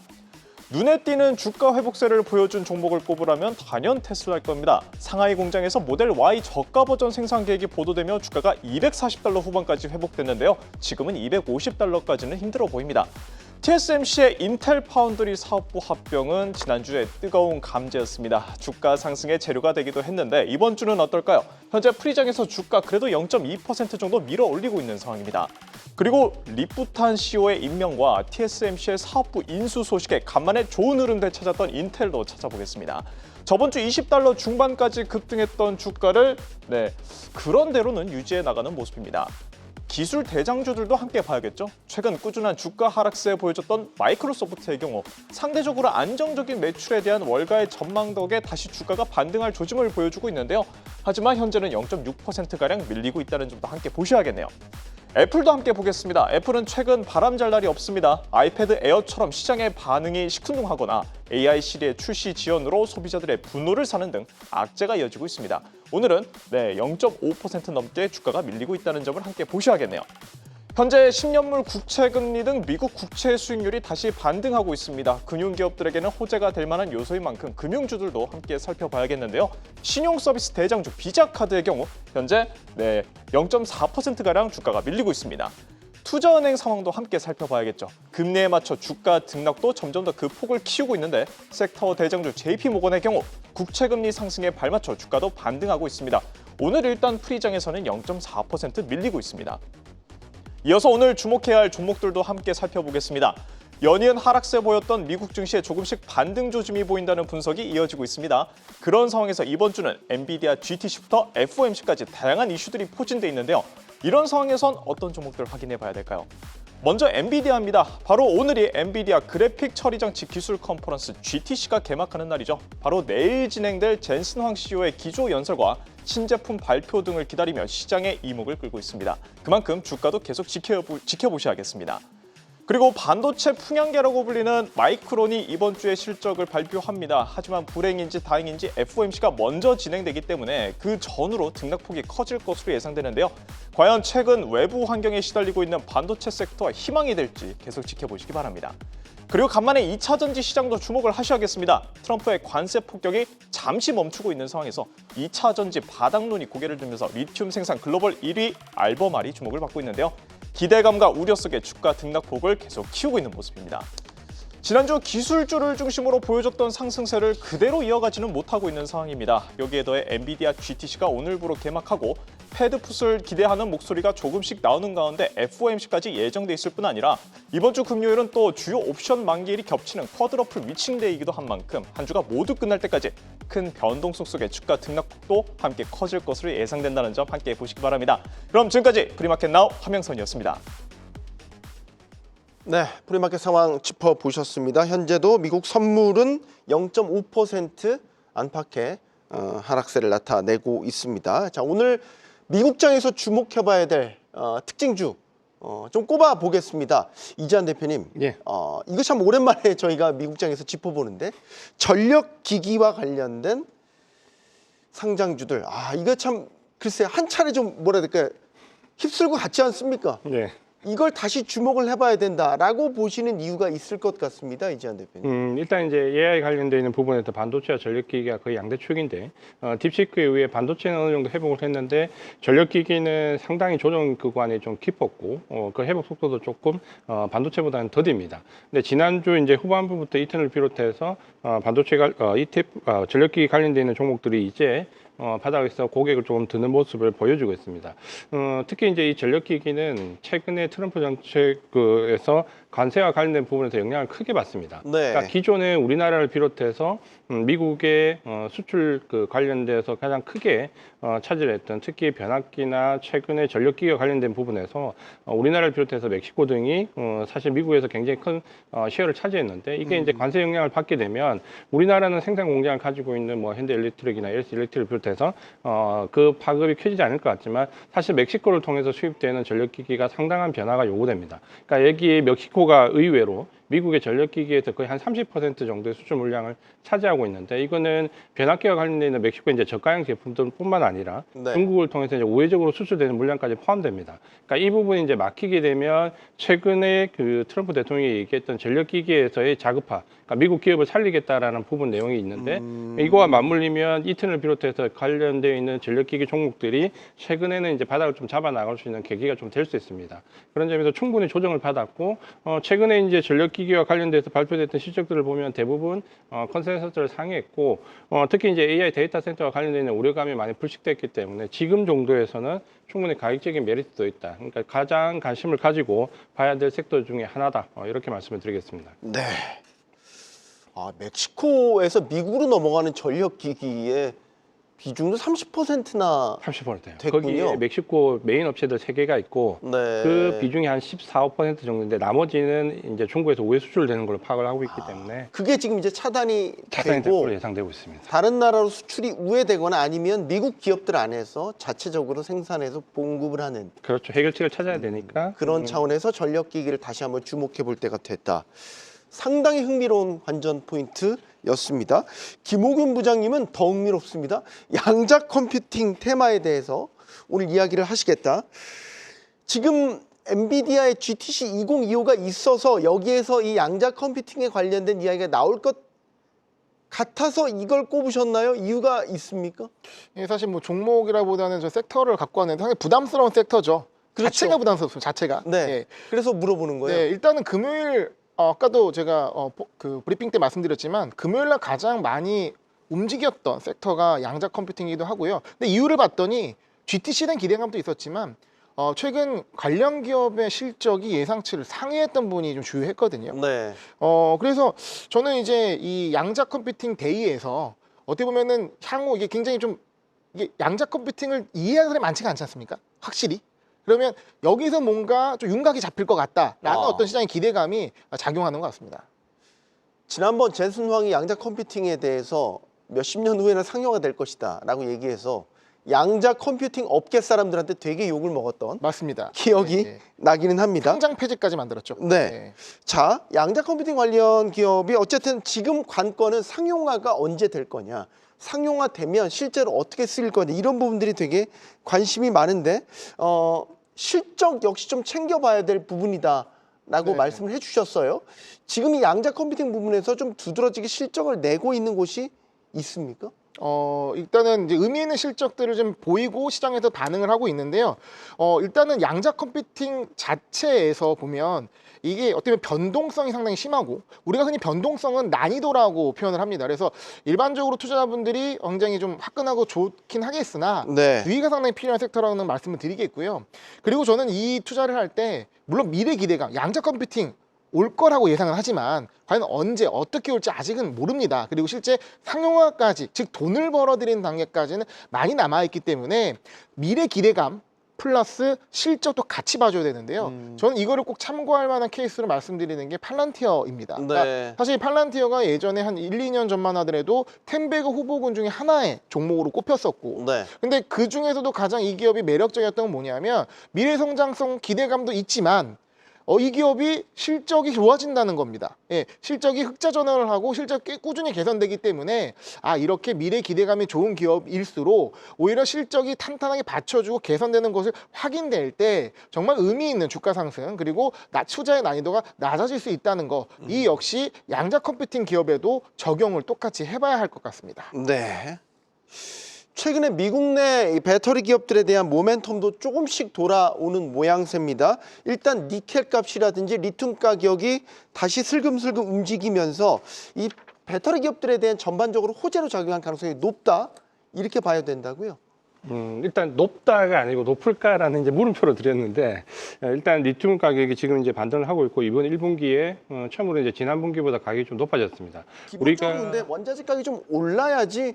눈에 띄는 주가 회복세를 보여준 종목을 꼽으라면 단연 테슬라일 겁니다. 상하이 공장에서 모델 Y 저가 버전 생산 계획이 보도되며 주가가 $240 후반까지 회복됐는데요. 지금은 $250까지는 힘들어 보입니다. TSMC의 인텔 파운드리 사업부 합병은 지난주에 뜨거운 감제였습니다. 주가 상승의 재료가 되기도 했는데 이번 주는 어떨까요? 현재 프리장에서 주가 그래도 0.2% 정도 밀어 올리고 있는 상황입니다. 그리고 리부탄 CEO의 임명과 TSMC의 사업부 인수 소식에 간만에 좋은 흐름들 찾았던 인텔도 찾아보겠습니다. 저번 주 $20 중반까지 급등했던 주가를 그런대로는 유지해 나가는 모습입니다. 기술 대장주들도 함께 봐야겠죠. 최근 꾸준한 주가 하락세 보여줬던 마이크로소프트의 경우 상대적으로 안정적인 매출에 대한 월가의 전망 덕에 다시 주가가 반등할 조짐을 보여주고 있는데요. 하지만 현재는 0.6%가량 밀리고 있다는 점도 함께 보셔야겠네요. 애플도 함께 보겠습니다. 애플은 최근 바람잘 날이 없습니다. 아이패드 에어처럼 시장의 반응이 시큰둥하거나 AI 시리의 출시 지연으로 소비자들의 분노를 사는 등 악재가 이어지고 있습니다. 오늘은 0.5% 넘게 주가가 밀리고 있다는 점을 함께 보셔야겠네요. 현재 10년물 국채금리 등 미국 국채 수익률이 다시 반등하고 있습니다. 금융기업들에게는 호재가 될 만한 요소인 만큼 금융주들도 함께 살펴봐야겠는데요. 신용서비스 대장주 비자카드의 경우 현재 0.4%가량 주가가 밀리고 있습니다. 투자은행 상황도 함께 살펴봐야겠죠. 금리에 맞춰 주가 등락도 점점 더 그 폭을 키우고 있는데 섹터 대장주 JP모건의 경우 국채금리 상승에 발맞춰 주가도 반등하고 있습니다. 오늘 일단 프리장에서는 0.4% 밀리고 있습니다. 이어서 오늘 주목해야 할 종목들도 함께 살펴보겠습니다. 연이은 하락세 보였던 미국 증시에 조금씩 반등 조짐이 보인다는 분석이 이어지고 있습니다. 그런 상황에서 이번 주는 엔비디아 GTC부터 FOMC까지 다양한 이슈들이 포진돼 있는데요. 이런 상황에선 어떤 종목들 확인해 봐야 될까요? 먼저 엔비디아입니다. 바로 오늘이 엔비디아 그래픽 처리 장치 기술 컨퍼런스 GTC가 개막하는 날이죠. 바로 내일 진행될 젠슨 황 CEO의 기조 연설과 신제품 발표 등을 기다리며 시장의 이목을 끌고 있습니다. 그만큼 주가도 계속 지켜보셔야겠습니다. 그리고 반도체 풍향계라고 불리는 마이크론이 이번 주에 실적을 발표합니다. 하지만 불행인지 다행인지 FOMC가 먼저 진행되기 때문에 그 전으로 등락폭이 커질 것으로 예상되는데요. 과연 최근 외부 환경에 시달리고 있는 반도체 섹터와 희망이 될지 계속 지켜보시기 바랍니다. 그리고 간만에 2차 전지 시장도 주목을 하셔야겠습니다. 트럼프의 관세 폭격이 잠시 멈추고 있는 상황에서 2차 전지 바닥론이 고개를 들면서 리튬 생산 글로벌 1위 알버말이 주목을 받고 있는데요. 기대감과 우려 속에 주가 등락폭을 계속 키우고 있는 모습입니다. 지난주 기술주를 중심으로 보여줬던 상승세를 그대로 이어가지는 못하고 있는 상황입니다. 여기에 더해 엔비디아 GTC가 오늘부로 개막하고 패드풋을 기대하는 목소리가 조금씩 나오는 가운데 FOMC까지 예정돼 있을 뿐 아니라 이번 주 금요일은 또 주요 옵션 만기일이 겹치는 쿼드러플 위칭데이이기도 한 만큼 한 주가 모두 끝날 때까지 큰 변동성 속에 주가 등락폭도 함께 커질 것으로 예상된다는 점 함께 보시기 바랍니다. 그럼 지금까지 프리마켓 나우 함영선이었습니다. 네, 프리마켓 상황 짚어보셨습니다. 현재도 미국 선물은 0.5% 안팎의 하락세를 나타내고 있습니다. 자, 오늘 미국장에서 주목해봐야 될 특징주 좀 꼽아 보겠습니다. 이재한 대표님, 예. 이거 참 오랜만에 저희가 미국장에서 짚어보는데 전력기기와 관련된 상장주들, 이거 참 글쎄 한 차례 좀 뭐라 해야 될까요? 휩쓸고 갔지 않습니까? 네. 이걸 다시 주목을 해봐야 된다라고 보시는 이유가 있을 것 같습니다, 이재한 대표님. 일단 이제 AI 관련되어 있는 부분에서 반도체와 전력기기가 거의 양대축인데 딥시크에 의해 반도체는 어느 정도 회복을 했는데 전력기기는 상당히 조정 구간이 좀 깊었고 그 회복 속도도 조금 반도체보다는 더딥니다. 근데 지난주 이제 후반부부터 이튼을 비롯해서 반도체가 전력기기 관련되어 있는 종목들이 이제 바닥에서 고객을 조금 드는 모습을 보여주고 있습니다. 특히 이제 이 전력기기는 최근에 트럼프 정책에서 관세와 관련된 부분에서 영향을 크게 받습니다. 네. 그러니까 기존에 우리나라를 비롯해서 미국의 수출 관련돼서 가장 크게 차지했던 특히 변압기나 최근에 전력기기와 관련된 부분에서 우리나라를 비롯해서 멕시코 등이 사실 미국에서 굉장히 큰 시어를 차지했는데 이게 이제 관세 영향을 받게 되면 우리나라는 생산 공장을 가지고 있는 뭐 현대일렉트릭이나 LS 일렉트릭을 비롯해서 그 파급이 켜지지 않을 것 같지만 사실 멕시코를 통해서 수입되는 전력기기가 상당한 변화가 요구됩니다. 그러니까 여기 멕시코가 의외로 미국의 전력기기에서 거의 한 30% 정도의 수출 물량을 차지하고 있는데 이거는 변압기와 관련돼 있는 멕시코의 이제 저가형 제품들뿐만 아니라 네. 중국을 통해서 이제 우회적으로 수출되는 물량까지 포함됩니다. 그러니까 이 부분이 이제 막히게 되면 최근에 그 트럼프 대통령이 얘기했던 전력기기에서의 자급화, 그러니까 미국 기업을 살리겠다라는 부분 내용이 있는데 이거와 맞물리면 이튼을 비롯해서 관련되어 있는 전력기기 종목들이 최근에는 이제 바닥을 좀 잡아 나갈 수 있는 계기가 좀 될 수 있습니다. 그런 점에서 충분히 조정을 받았고 최근에 이제 전력 전력기기와 관련돼서 발표됐던 실적들을 보면 대부분 컨센서스를 상회했고 특히 이제 AI 데이터 센터와 관련된 우려감이 많이 불식됐기 때문에 지금 정도에서는 충분히 가격적인 메리트도 있다. 그러니까 가장 관심을 가지고 봐야 될 섹터 중에 하나다. 이렇게 말씀을 드리겠습니다. 네. 멕시코에서 미국으로 넘어가는 전력기기의 비중도 30%나 30%예요. 됐군요. 거기에 멕시코 메인 업체들 3개가 있고 네. 그 비중이 한 14, 5% 정도인데 나머지는 이제 중국에서 우회 수출되는 걸로 파악을 하고 있기 때문에 그게 지금 이제 차단이 차단이 될 되고 걸로 예상되고 있습니다. 다른 나라로 수출이 우회되거나 아니면 미국 기업들 안에서 자체적으로 생산해서 공급을 하는 그렇죠. 해결책을 찾아야 되니까 그런 차원에서 전력기기를 다시 한번 주목해 볼 때가 됐다. 상당히 흥미로운 관전 포인트였습니다. 김호균 부장님은 더 흥미롭습니다. 양자 컴퓨팅 테마에 대해서 오늘 이야기를 하시겠다. 지금 엔비디아의 GTC 2025가 있어서 여기에서 이 양자 컴퓨팅에 관련된 이야기가 나올 것 같아서 이걸 꼽으셨나요? 이유가 있습니까? 예, 사실 뭐 종목이라보다는 저 섹터를 갖고 왔는데 상당히 부담스러운 섹터죠. 그렇죠. 자체가 부담스럽습니다. 자체가. 네. 예. 그래서 물어보는 거예요. 네, 일단은 금요일 아까도 제가 그 브리핑 때 말씀드렸지만 금요일 날 가장 많이 움직였던 섹터가 양자 컴퓨팅이기도 하고요. 근데 이유를 봤더니 GTC에 대한 기대감도 있었지만 최근 관련 기업의 실적이 예상치를 상회했던 부분이 좀 주요했거든요. 네. 그래서 저는 이제 이 양자 컴퓨팅 데이에서 어떻게 보면은 향후 이게 굉장히 좀 이게 양자 컴퓨팅을 이해하는 사람이 많지가 않지 않습니까? 확실히. 그러면 여기서 뭔가 좀 윤곽이 잡힐 것 같다라는 어떤 시장의 기대감이 작용하는 것 같습니다. 지난번 젠슨 황이 양자 컴퓨팅에 대해서 몇십 년 후에는 상용화 될 것이다 라고 얘기해서 양자 컴퓨팅 업계 사람들한테 되게 욕을 먹었던 맞습니다. 기억이 네. 나기는 합니다. 상장 폐지까지 만들었죠. 네. 자, 양자 컴퓨팅 관련 기업이 어쨌든 지금 관건은 상용화가 언제 될 거냐. 상용화 되면 실제로 어떻게 쓰일 거냐. 이런 부분들이 되게 관심이 많은데 실적 역시 좀 챙겨봐야 될 부분이다. 라고 네. 말씀을 해주셨어요. 지금 이 양자 컴퓨팅 부분에서 좀 두드러지게 실적을 내고 있는 곳이 있습니까? 일단은 이제 의미 있는 실적들을 좀 보이고 시장에서 반응을 하고 있는데요. 일단은 양자 컴퓨팅 자체에서 보면 이게 어떻게 보면 변동성이 상당히 심하고 우리가 흔히 변동성은 난이도라고 표현을 합니다. 그래서 일반적으로 투자자분들이 굉장히 좀 화끈하고 좋긴 하겠으나 네. 유의가 상당히 필요한 섹터라는 말씀을 드리겠고요. 그리고 저는 이 투자를 할 때 물론 미래 기대감, 양자 컴퓨팅 올 거라고 예상은 하지만 과연 언제 어떻게 올지 아직은 모릅니다. 그리고 실제 상용화까지 즉 돈을 벌어들이는 단계까지는 많이 남아있기 때문에 미래 기대감 플러스 실적도 같이 봐줘야 되는데요. 저는 이거를 꼭 참고할 만한 케이스로 말씀드리는 게 팔란티어입니다. 네. 그러니까 사실 팔란티어가 예전에 한 1, 2년 전만 하더라도 텐베그 후보군 중에 하나의 종목으로 꼽혔었고 네. 근데 그 중에서도 가장 이 기업이 매력적이었던 건 뭐냐면 미래 성장성 기대감도 있지만 이 기업이 실적이 좋아진다는 겁니다. 예, 실적이 흑자 전환을 하고 실적이 꾸준히 개선되기 때문에 이렇게 미래 기대감이 좋은 기업일수록 오히려 실적이 탄탄하게 받쳐주고 개선되는 것을 확인될 때 정말 의미 있는 주가 상승 그리고 투자의 난이도가 낮아질 수 있다는 거 이 역시 양자 컴퓨팅 기업에도 적용을 똑같이 해봐야 할 것 같습니다. 네. 최근에 미국 내 배터리 기업들에 대한 모멘텀도 조금씩 돌아오는 모양새입니다. 일단 니켈 값이라든지 리튬 가격이 다시 슬금슬금 움직이면서 이 배터리 기업들에 대한 전반적으로 호재로 작용할 가능성이 높다. 이렇게 봐야 된다고요? 일단 높다가 아니고 높을까라는 이제 물음표를 드렸는데 일단 리튬 가격이 지금 이제 반등을 하고 있고 이번 1분기에 처음으로 이제 지난 분기보다 가격이 좀 높아졌습니다. 기본적으로 근데 원자재 가격이 좀 올라야지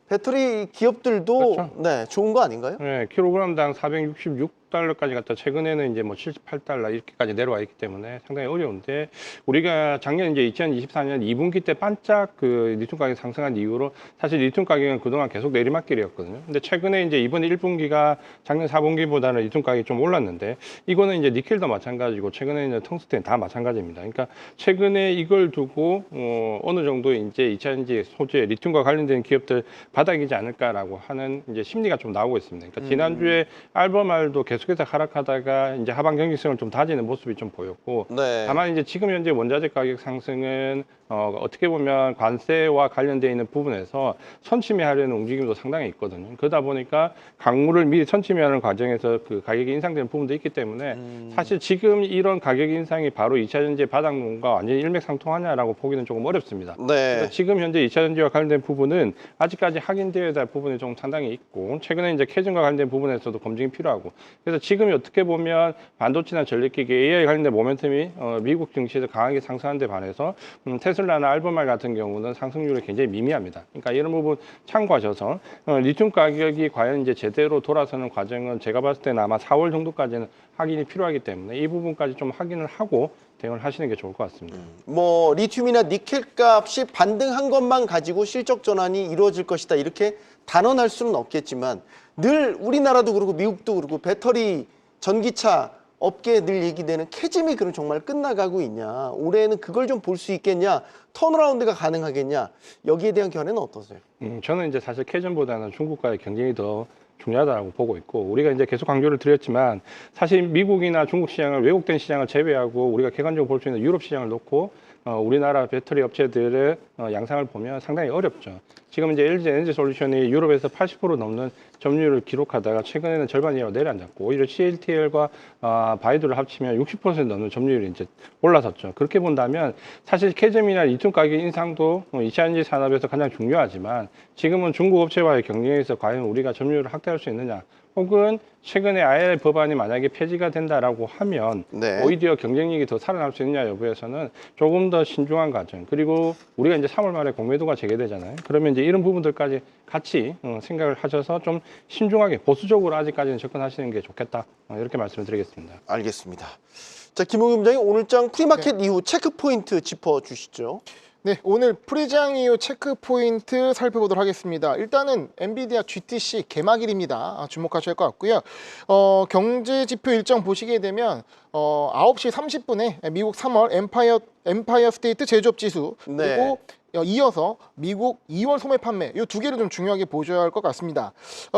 배터리 기업들도 그렇죠. 네, 좋은 거 아닌가요? 네, 킬로그램당 466달러까지 갔다 최근에는 이제 뭐 78달러 이렇게까지 내려와 있기 때문에 상당히 어려운데 우리가 작년 이제 2024년 2분기 때 반짝 그 리튬 가격이 상승한 이후로 사실 리튬 가격은 그동안 계속 내리막길이었거든요. 근데 최근에 이제 이번 1분기가 작년 4분기보다는 리튬 가격이 좀 올랐는데 이거는 이제 니켈도 마찬가지고 최근에 이제 텅스텐 다 마찬가지입니다. 그러니까 최근에 이걸 두고 어느 정도 이제 2차전지 소재 리튬과 관련된 기업들 바닥이지 않을까라고 하는 이제 심리가 좀 나오고 있습니다. 그러니까 지난주에 알버말도 계속 계속해서 하락하다가 이제 하반 경직성을 좀 다지는 모습이 좀 보였고 네. 다만 이제 지금 현재 원자재 가격 상승은 어떻게 보면 관세와 관련되어 있는 부분에서 선침해하려는 움직임도 상당히 있거든요. 그러다 보니까 강물을 미리 선침해하는 과정에서 그 가격이 인상되는 부분도 있기 때문에 사실 지금 이런 가격 인상이 바로 2차 전지 바닥론과 완전히 일맥상통하냐라고 보기는 조금 어렵습니다. 네. 그래서 지금 현재 2차 전지와 관련된 부분은 아직까지 확인되어야 될 부분이 좀 상당히 있고 최근에 이제 캐즘과 관련된 부분에서도 검증이 필요하고 그래서 지금이 어떻게 보면 반도체나 전력기기 AI 관련된 모멘텀이 미국 증시에서 강하게 상승한 데 반해서 테슬라나 알베말 같은 경우는 상승률이 굉장히 미미합니다. 그러니까 이런 부분 참고하셔서 리튬 가격이 과연 이제 제대로 돌아서는 과정은 제가 봤을 때는 아마 4월 정도까지는 확인이 필요하기 때문에 이 부분까지 좀 확인을 하고 대응을 하시는 게 좋을 것 같습니다. 뭐 리튬이나 니켈 값이 반등한 것만 가지고 실적 전환이 이루어질 것이다 이렇게 단언할 수는 없겠지만 늘 우리나라도 그렇고 미국도 그렇고 배터리 전기차 업계에 늘 얘기되는 캐즘이 그럼 정말 끝나가고 있냐, 올해는 그걸 좀 볼 수 있겠냐, 턴어라운드가 가능하겠냐, 여기에 대한 견해는 어떠세요? 저는 이제 사실 캐즘보다는 중국과의 경쟁이 더 중요하다고 보고 있고 우리가 이제 계속 강조를 드렸지만 사실 미국이나 중국 시장을 왜곡된 시장을 제외하고 우리가 객관적으로 볼 수 있는 유럽 시장을 놓고 우리나라 배터리 업체들의 양상을 보면 상당히 어렵죠. 지금 이제 LG 에너지 솔루션이 유럽에서 80% 넘는 점유율을 기록하다가 최근에는 절반 이하로 내려앉았고 오히려 CATL과 바이두를 합치면 60% 넘는 점유율이 이제 올라섰죠. 그렇게 본다면 사실 캐즘이나 리튬 가격 인상도 2차 전지 산업에서 가장 중요하지만 지금은 중국 업체와의 경쟁에서 과연 우리가 점유율을 확대할 수 있느냐 혹은 최근에 IRA 법안이 만약에 폐지가 된다라고 하면 네. 오히려 경쟁력이 더 살아날 수 있느냐 여부에서는 조금 더 신중한 과정 그리고 우리가 이제 3월 말에 공매도가 재개되잖아요. 그러면 이제 이런 부분들까지 같이 생각을 하셔서 좀 신중하게 보수적으로 아직까지는 접근하시는 게 좋겠다 이렇게 말씀을 드리겠습니다. 알겠습니다. 자, 김홍규 부장님 오늘장 프리마켓 이후 체크 포인트 짚어주시죠. 네, 오늘 프리장 이후 체크 포인트 살펴보도록 하겠습니다. 일단은 엔비디아 GTC 개막일입니다. 주목하셔야 할 것 같고요. 경제 지표 일정 보시게 되면 9시 30분에 미국 3월 엠파이어 스테이트 제조업 지수 네. 그리고 이어서 미국 2월 소매 판매 이 두 개를 좀 중요하게 보셔야 할 것 같습니다.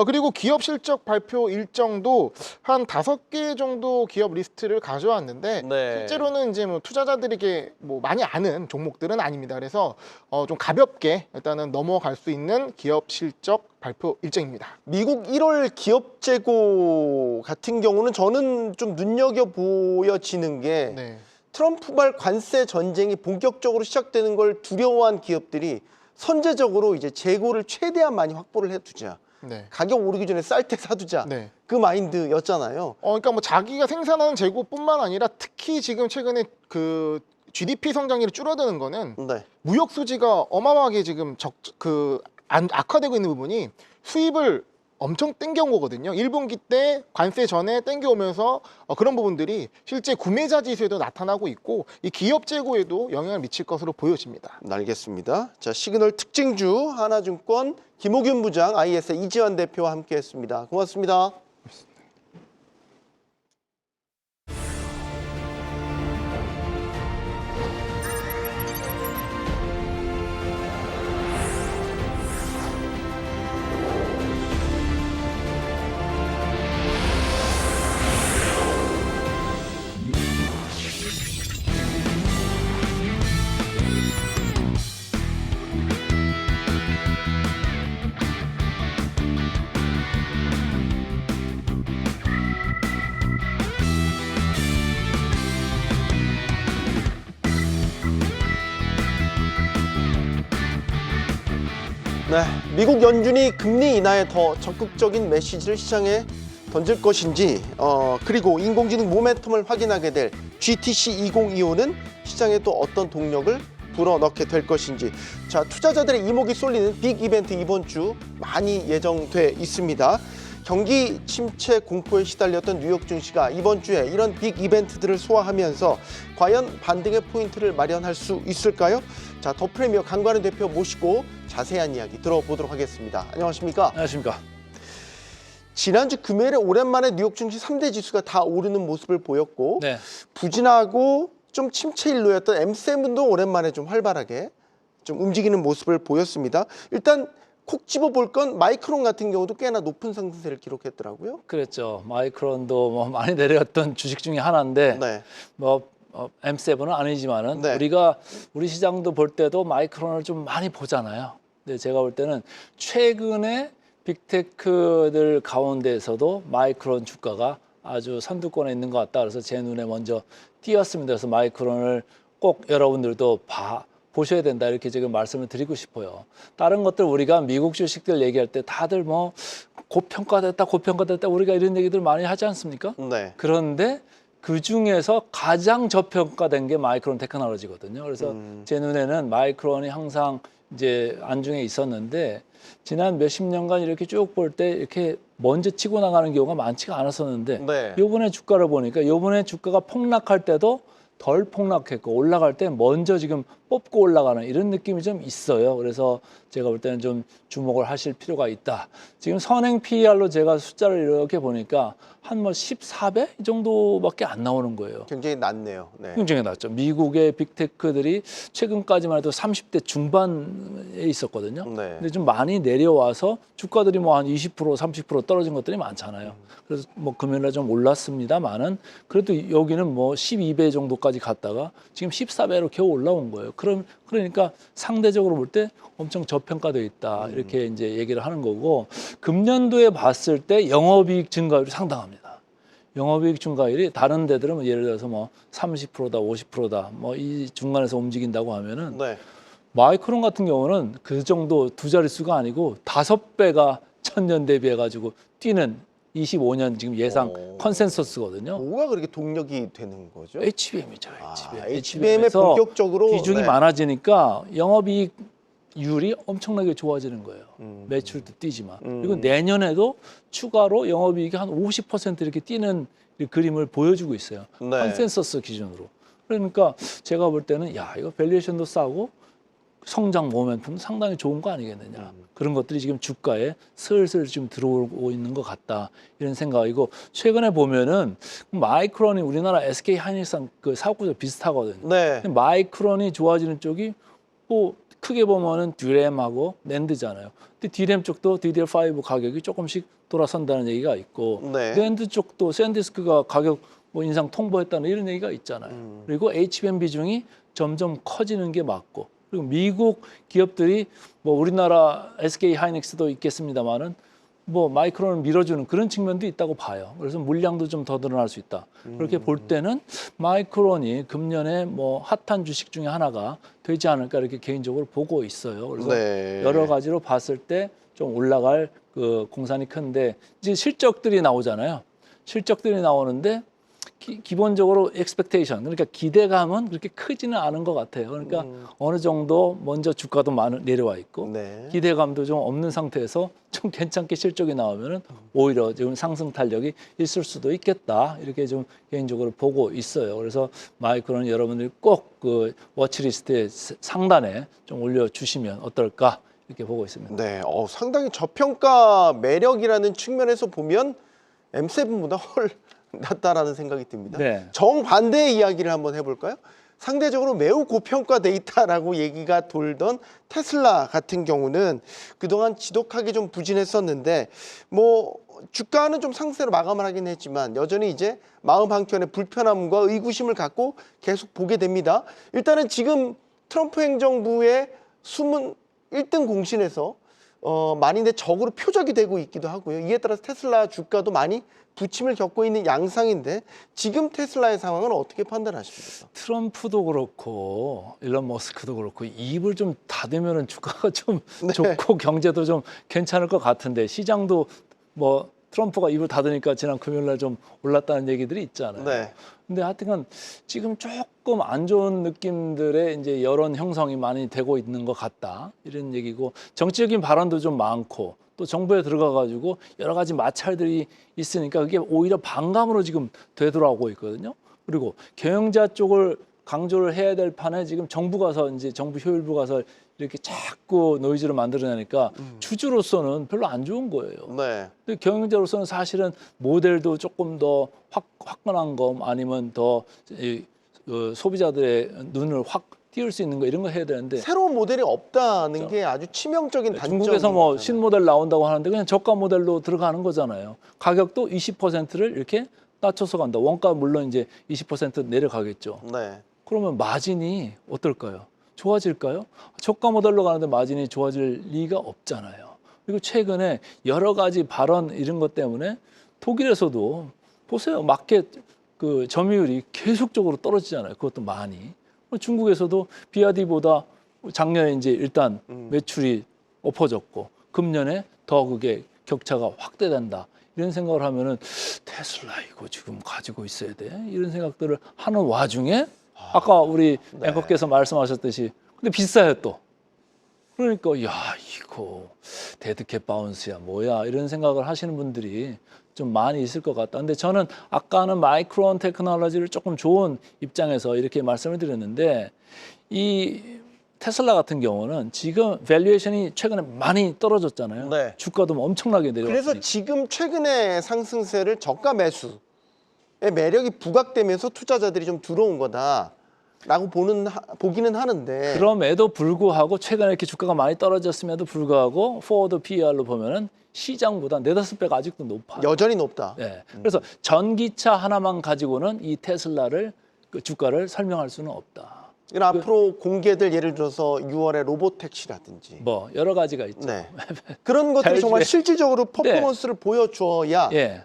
그리고 기업 실적 발표 일정도 한 5개 정도 기업 리스트를 가져왔는데 네. 실제로는 이제 뭐 투자자들에게 뭐 많이 아는 종목들은 아닙니다. 그래서 좀 가볍게 일단은 넘어갈 수 있는 기업 실적 발표 일정입니다. 미국 1월 기업 재고 같은 경우는 저는 좀 눈여겨 보여지는 게 네. 트럼프발 관세 전쟁이 본격적으로 시작되는 걸 두려워한 기업들이 선제적으로 이제 재고를 최대한 많이 확보를 해두자. 네. 가격 오르기 전에 쌀 때 사두자. 네. 그 마인드였잖아요. 그러니까 뭐 자기가 생산하는 재고뿐만 아니라 특히 지금 최근에 그 GDP 성장률이 줄어드는 거는 네. 무역 수지가 어마어마하게 지금 악화되고 있는 부분이 수입을 엄청 땡겨온 거거든요. 1분기 때 관세 전에 땡겨오면서 그런 부분들이 실제 구매자 지수에도 나타나고 있고 이 기업 재고에도 영향을 미칠 것으로 보여집니다. 알겠습니다. 자, 시그널 특징주 하나증권 김호균 부장, IS 이지환 대표와 함께했습니다. 고맙습니다. 네, 미국 연준이 금리 인하에 더 적극적인 메시지를 시장에 던질 것인지 그리고 인공지능 모멘텀을 확인하게 될 GTC 2025는 시장에 또 어떤 동력을 불어넣게 될 것인지 자 투자자들의 이목이 쏠리는 빅 이벤트 이번 주 많이 예정돼 있습니다. 경기 침체 공포에 시달렸던 뉴욕 증시가 이번 주에 이런 빅 이벤트들을 소화하면서 과연 반등의 포인트를 마련할 수 있을까요? 자, 더 프리미어 강관우 대표 모시고 자세한 이야기 들어보도록 하겠습니다. 안녕하십니까? 안녕하십니까. 지난주 금요일에 오랜만에 뉴욕 증시 3대 지수가 다 오르는 모습을 보였고 네. 부진하고 좀 침체 일로였던 M7도 오랜만에 좀 활발하게 좀 움직이는 모습을 보였습니다. 일단 콕 집어볼 건 마이크론 같은 경우도 꽤나 높은 상승세를 기록했더라고요. 그랬죠. 마이크론도 뭐 많이 내려왔던 주식 중에 하나인데 네. 뭐 M7은 아니지만은 네. 우리 시장도 볼 때도 마이크론을 좀 많이 보잖아요. 근데 제가 볼 때는 최근에 빅테크들 가운데에서도 마이크론 주가가 아주 선두권에 있는 것 같다. 그래서 제 눈에 먼저 띄었습니다. 그래서 마이크론을 꼭 여러분들도 보셔야 된다. 이렇게 지금 말씀을 드리고 싶어요. 다른 것들 우리가 미국 주식들 얘기할 때 다들 뭐 고평가됐다, 고평가됐다 우리가 이런 얘기들 많이 하지 않습니까? 네. 그런데 그 중에서 가장 저평가된 게 마이크론 테크놀로지거든요. 그래서 제 눈에는 마이크론이 항상 이제 안중에 있었는데 지난 몇십 년간 이렇게 쭉 볼 때 이렇게 먼저 치고 나가는 경우가 많지가 않았었는데 네. 요번에 주가를 보니까 요번에 주가가 폭락할 때도 덜 폭락했고 올라갈 때 먼저 지금 뽑고 올라가는 이런 느낌이 좀 있어요. 그래서 제가 볼 때는 좀 주목을 하실 필요가 있다. 지금 선행 PER로 제가 숫자를 이렇게 보니까 한 뭐 14배 이 정도밖에 안 나오는 거예요. 굉장히 낮네요. 네. 굉장히 낮죠. 미국의 빅테크들이 최근까지만 해도 30대 중반에 있었거든요. 네. 근데 좀 많이 내려와서 주가들이 뭐 한 20% 30% 떨어진 것들이 많잖아요. 그래서 뭐 금요일에 좀 올랐습니다만은 그래도 여기는 뭐 12배 정도까지 갔다가 지금 14배로 겨우 올라온 거예요. 그러니까 상대적으로 볼 때 엄청 저평가되어 있다. 이렇게 이제 얘기를 하는 거고 금년도에 봤을 때 영업이익 증가율이 상당합니다. 영업이익 증가율이 다른 데들은 뭐 예를 들어서 뭐 30%다, 50%다, 뭐 이 중간에서 움직인다고 하면은 네. 마이크론 같은 경우는 그 정도 두 자릿수가 아니고 5배가 천년 대비해 가지고 뛰는 25년 지금 예상 오. 컨센서스거든요. 뭐가 그렇게 동력이 되는 거죠? HBM이죠. HBM에 본격적으로 비중이 네. 많아지니까 영업이익률이 엄청나게 좋아지는 거예요. 매출도 뛰지만. 그리고 내년에도 추가로 영업이익이 한 50% 이렇게 뛰는 이 그림을 보여주고 있어요. 네. 컨센서스 기준으로. 그러니까 제가 볼 때는 야 이거 밸류에이션도 싸고 성장 모멘텀 상당히 좋은 거 아니겠느냐. 그런 것들이 지금 주가에 슬슬 지금 들어오고 있는 것 같다. 이런 생각이고 최근에 보면은 마이크론이 우리나라 SK 하이닉스랑 그 사업구조 비슷하거든요. 네. 마이크론이 좋아지는 쪽이 뭐 크게 보면은 듀램하고 낸드잖아요. 근데 디램 쪽도 DDR5 가격이 조금씩 돌아선다는 얘기가 있고 네. 낸드 쪽도 샌디스크가 가격 뭐 인상 통보했다는 이런 얘기가 있잖아요. 그리고 HBM 비중이 점점 커지는 게 맞고 그리고 미국 기업들이 뭐 우리나라 SK 하이닉스도 있겠습니다만은 뭐 마이크론을 밀어주는 그런 측면도 있다고 봐요. 그래서 물량도 좀 더 늘어날 수 있다. 그렇게 볼 때는 마이크론이 금년에 뭐 핫한 주식 중에 하나가 되지 않을까 이렇게 개인적으로 보고 있어요. 그래서 네. 여러 가지로 봤을 때 좀 올라갈 그 공산이 큰데 이제 실적들이 나오잖아요. 실적들이 나오는데 기본적으로 expectation 그러니까 기대감은 그렇게 크지는 않은 것 같아요. 그러니까 어느 정도 먼저 주가도 내려와 있고 네. 기대감도 좀 없는 상태에서 좀 괜찮게 실적이 나오면은 오히려 지금 상승 탄력이 있을 수도 있겠다 이렇게 좀 개인적으로 보고 있어요. 그래서 마이크론 여러분들이 꼭 그 워치리스트의 상단에 좀 올려주시면 어떨까 이렇게 보고 있습니다. 네. 상당히 저평가 매력이라는 측면에서 보면 M7보다 훨 낫다라는 생각이 듭니다. 네. 정반대의 이야기를 한번 해볼까요? 상대적으로 매우 고평가돼 있다라고 얘기가 돌던 테슬라 같은 경우는 그동안 지독하게 좀 부진했었는데 뭐 주가는 좀 상세로 마감을 하긴 했지만 여전히 이제 마음 한켠에 불편함과 의구심을 갖고 계속 보게 됩니다. 일단은 지금 트럼프 행정부의 숨은 1등 공신에서 많이 적으로 표적이 되고 있기도 하고요. 이에 따라서 테슬라 주가도 많이 부침을 겪고 있는 양상인데 지금 테슬라의 상황은 어떻게 판단하십니까? 트럼프도 그렇고 일론 머스크도 그렇고 입을 좀 닫으면은 주가가 좀 네. 좋고 경제도 좀 괜찮을 것 같은데 시장도 뭐 트럼프가 입을 닫으니까 지난 금요일날 좀 올랐다는 얘기들이 있잖아요. 네. 근데 하여튼간 지금 조금 안 좋은 느낌들의 이제 여론 형성이 많이 되고 있는 것 같다 이런 얘기고 정치적인 발언도 좀 많고 또 정부에 들어가 가지고 여러 가지 마찰들이 있으니까 그게 오히려 반감으로 지금 되돌아오고 있거든요. 그리고 경영자 쪽을 강조를 해야 될 판에 지금 정부 가서 이제 정부 효율부 가서 이렇게 자꾸 노이즈를 만들어내니까 주주로서는 별로 안 좋은 거예요. 네. 근데 경영자로서는 사실은 모델도 조금 더 화끈한 거 아니면 더 소비자들의 눈을 확 띄울 수 있는 거 이런 거 해야 되는데 새로운 모델이 없다는 게 아주 치명적인 단점인 중국에서 뭐 거잖아요. 신모델 나온다고 하는데 그냥 저가 모델로 들어가는 거잖아요. 가격도 20%를 이렇게 낮춰서 간다. 원가 물론 이제 20% 내려가겠죠. 네. 그러면 마진이 어떨까요? 좋아질까요? 저가 모델로 가는데 마진이 좋아질 리가 없잖아요. 그리고 최근에 여러 가지 발언 이런 것 때문에 독일에서도 보세요. 마켓 그 점유율이 계속적으로 떨어지잖아요. 그것도 많이. 중국에서도 BYD보다 작년에 이제 일단 매출이 엎어졌고 금년에 더 그게 격차가 확대된다. 이런 생각을 하면은 테슬라 이거 지금 가지고 있어야 돼. 이런 생각들을 하는 와중에 아까 우리 앵커께서 말씀하셨듯이 근데 비싸요 또. 그러니까 야 이거 데드캣 바운스야 뭐야 이런 생각을 하시는 분들이 좀 많이 있을 것 같다. 근데 저는 아까는 마이크론 테크놀로지를 조금 좋은 입장에서 이렇게 말씀을 드렸는데 이 테슬라 같은 경우는 지금 밸류에이션이 최근에 많이 떨어졌잖아요. 네. 주가도 엄청나게 내려왔으니까. 그래서 지금 최근에 상승세를 저가 매수의 매력이 부각되면서 투자자들이 좀 들어온 거다라고 보기는 하는데 그럼에도 불구하고 최근에 이렇게 주가가 많이 떨어졌음에도 불구하고 포워드 PER로 보면은 시장보다 4-5배가 아직도 높아요. 여전히 높다. 네. 그래서 전기차 하나만 가지고는 이 테슬라를 그 주가를 설명할 수는 없다. 그럼 앞으로 공개될 예를 들어서 6월에 로보택시라든지 뭐 여러 가지가 있죠. 네. 그런 것들이 정말 자율주행. 실질적으로 퍼포먼스를 보여줘야 예.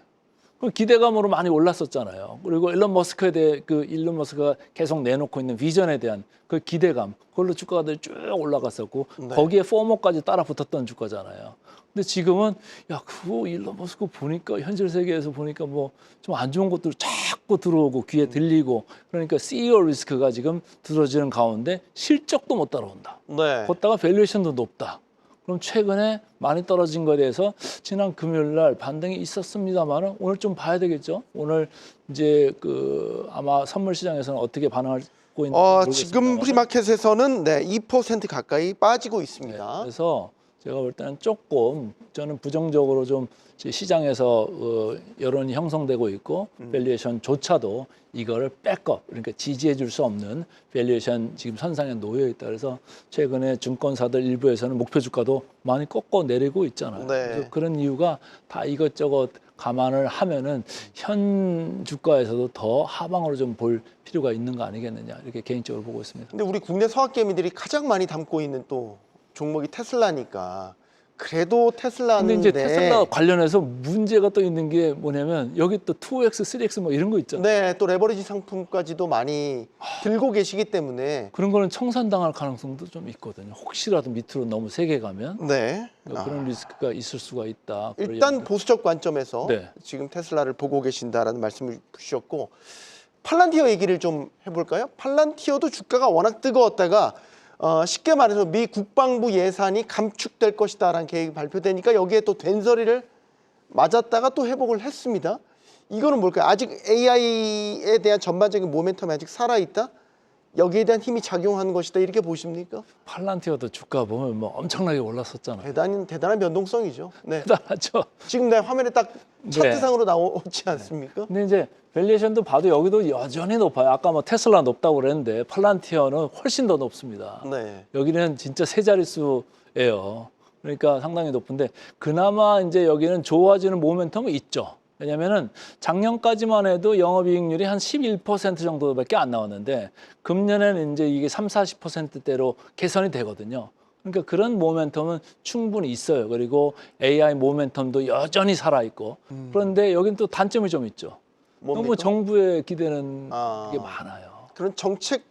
그 기대감으로 많이 올랐었잖아요. 그리고 일론 머스크에 대해 그 일론 머스크가 계속 내놓고 있는 비전에 대한 그 기대감, 그걸로 주가가 쭉 올라갔었고 거기에 포모까지 따라 붙었던 주가잖아요. 근데 지금은 야 그거 일론 머스크 보니까 현실 세계에서 보니까 뭐 좀 안 좋은 것들 자꾸 들어오고 귀에 들리고 그러니까 CEO 리스크가 지금 들어지는 가운데 실적도 못 따라온다. 네. 걷다가 밸류에이션도 높다. 그럼 최근에 많이 떨어진 거에 대해서 지난 금요일 날 반등이 있었습니다만은 오늘 좀 봐야 되겠죠. 오늘 이제 그 아마 선물 시장에서는 어떻게 반응하고 있는지 지금 프리마켓에서는 네, 2% 가까이 빠지고 있습니다. 그래서 제가 볼 때는 조금 저는 부정적으로 좀 시장에서 여론이 형성되고 있고 밸류에이션조차도 이거를 백업 그러니까 지지해 줄 수 없는 밸류에이션 지금 선상에 놓여 있다. 그래서 최근에 증권사들 일부에서는 목표 주가도 많이 꺾어 내리고 있잖아요. 네. 그래서 그런 이유가 다 이것저것 감안을 하면은 현 주가에서도 더 하방으로 좀 볼 필요가 있는 거 아니겠느냐 이렇게 개인적으로 보고 있습니다. 근데 우리 국내 서학개미들이 가장 많이 담고 있는 또 종목이 테슬라니까 그래도 테슬라는 근데 이제 테슬라 관련해서 문제가 또 있는 게 뭐냐면 여기 또 2X, 3X 뭐 이런 거 있잖아요. 네, 또 레버리지 상품까지도 많이 들고 계시기 때문에 그런 거는 청산당할 가능성도 좀 있거든요. 혹시라도 밑으로 너무 세게 가면 네. 그런 리스크가 있을 수가 있다. 일단 보수적 관점에서 네. 지금 테슬라를 보고 계신다라는 말씀을 주셨고 팔란티어 얘기를 좀 해볼까요? 팔란티어도 주가가 워낙 뜨거웠다가 쉽게 말해서 미 국방부 예산이 감축될 것이다라는 계획이 발표되니까 여기에 또 된소리를 맞았다가 또 회복을 했습니다. 이거는 뭘까요? 아직 AI에 대한 전반적인 모멘텀이 아직 살아있다? 여기에 대한 힘이 작용하는 것이다 이렇게 보십니까? 팔란티어도 주가 보면 뭐 엄청나게 올랐었잖아요. 대단한 변동성이죠. 네. 대단하죠. 지금 내 화면에 딱 네. 차트상으로 나오지 않습니까? 근데 이제 밸류에이션도 봐도 여기도 여전히 높아요. 아까 뭐 테슬라 높다고 그랬는데 팔란티어는 훨씬 더 높습니다. 네. 여기는 진짜 세 자릿수예요. 그러니까 상당히 높은데 그나마 이제 여기는 좋아지는 모멘텀은 있죠. 왜냐면은 작년까지만 해도 영업이익률이 한 11% 정도밖에 안 나왔는데 금년에는 이제 이게 30-40%대로 개선이 되거든요. 그러니까 그런 모멘텀은 충분히 있어요. 그리고 AI 모멘텀도 여전히 살아있고 그런데 여긴 또 단점이 좀 있죠. 뭡니까? 너무 정부에 기대는 아. 게 많아요. 그런 정책의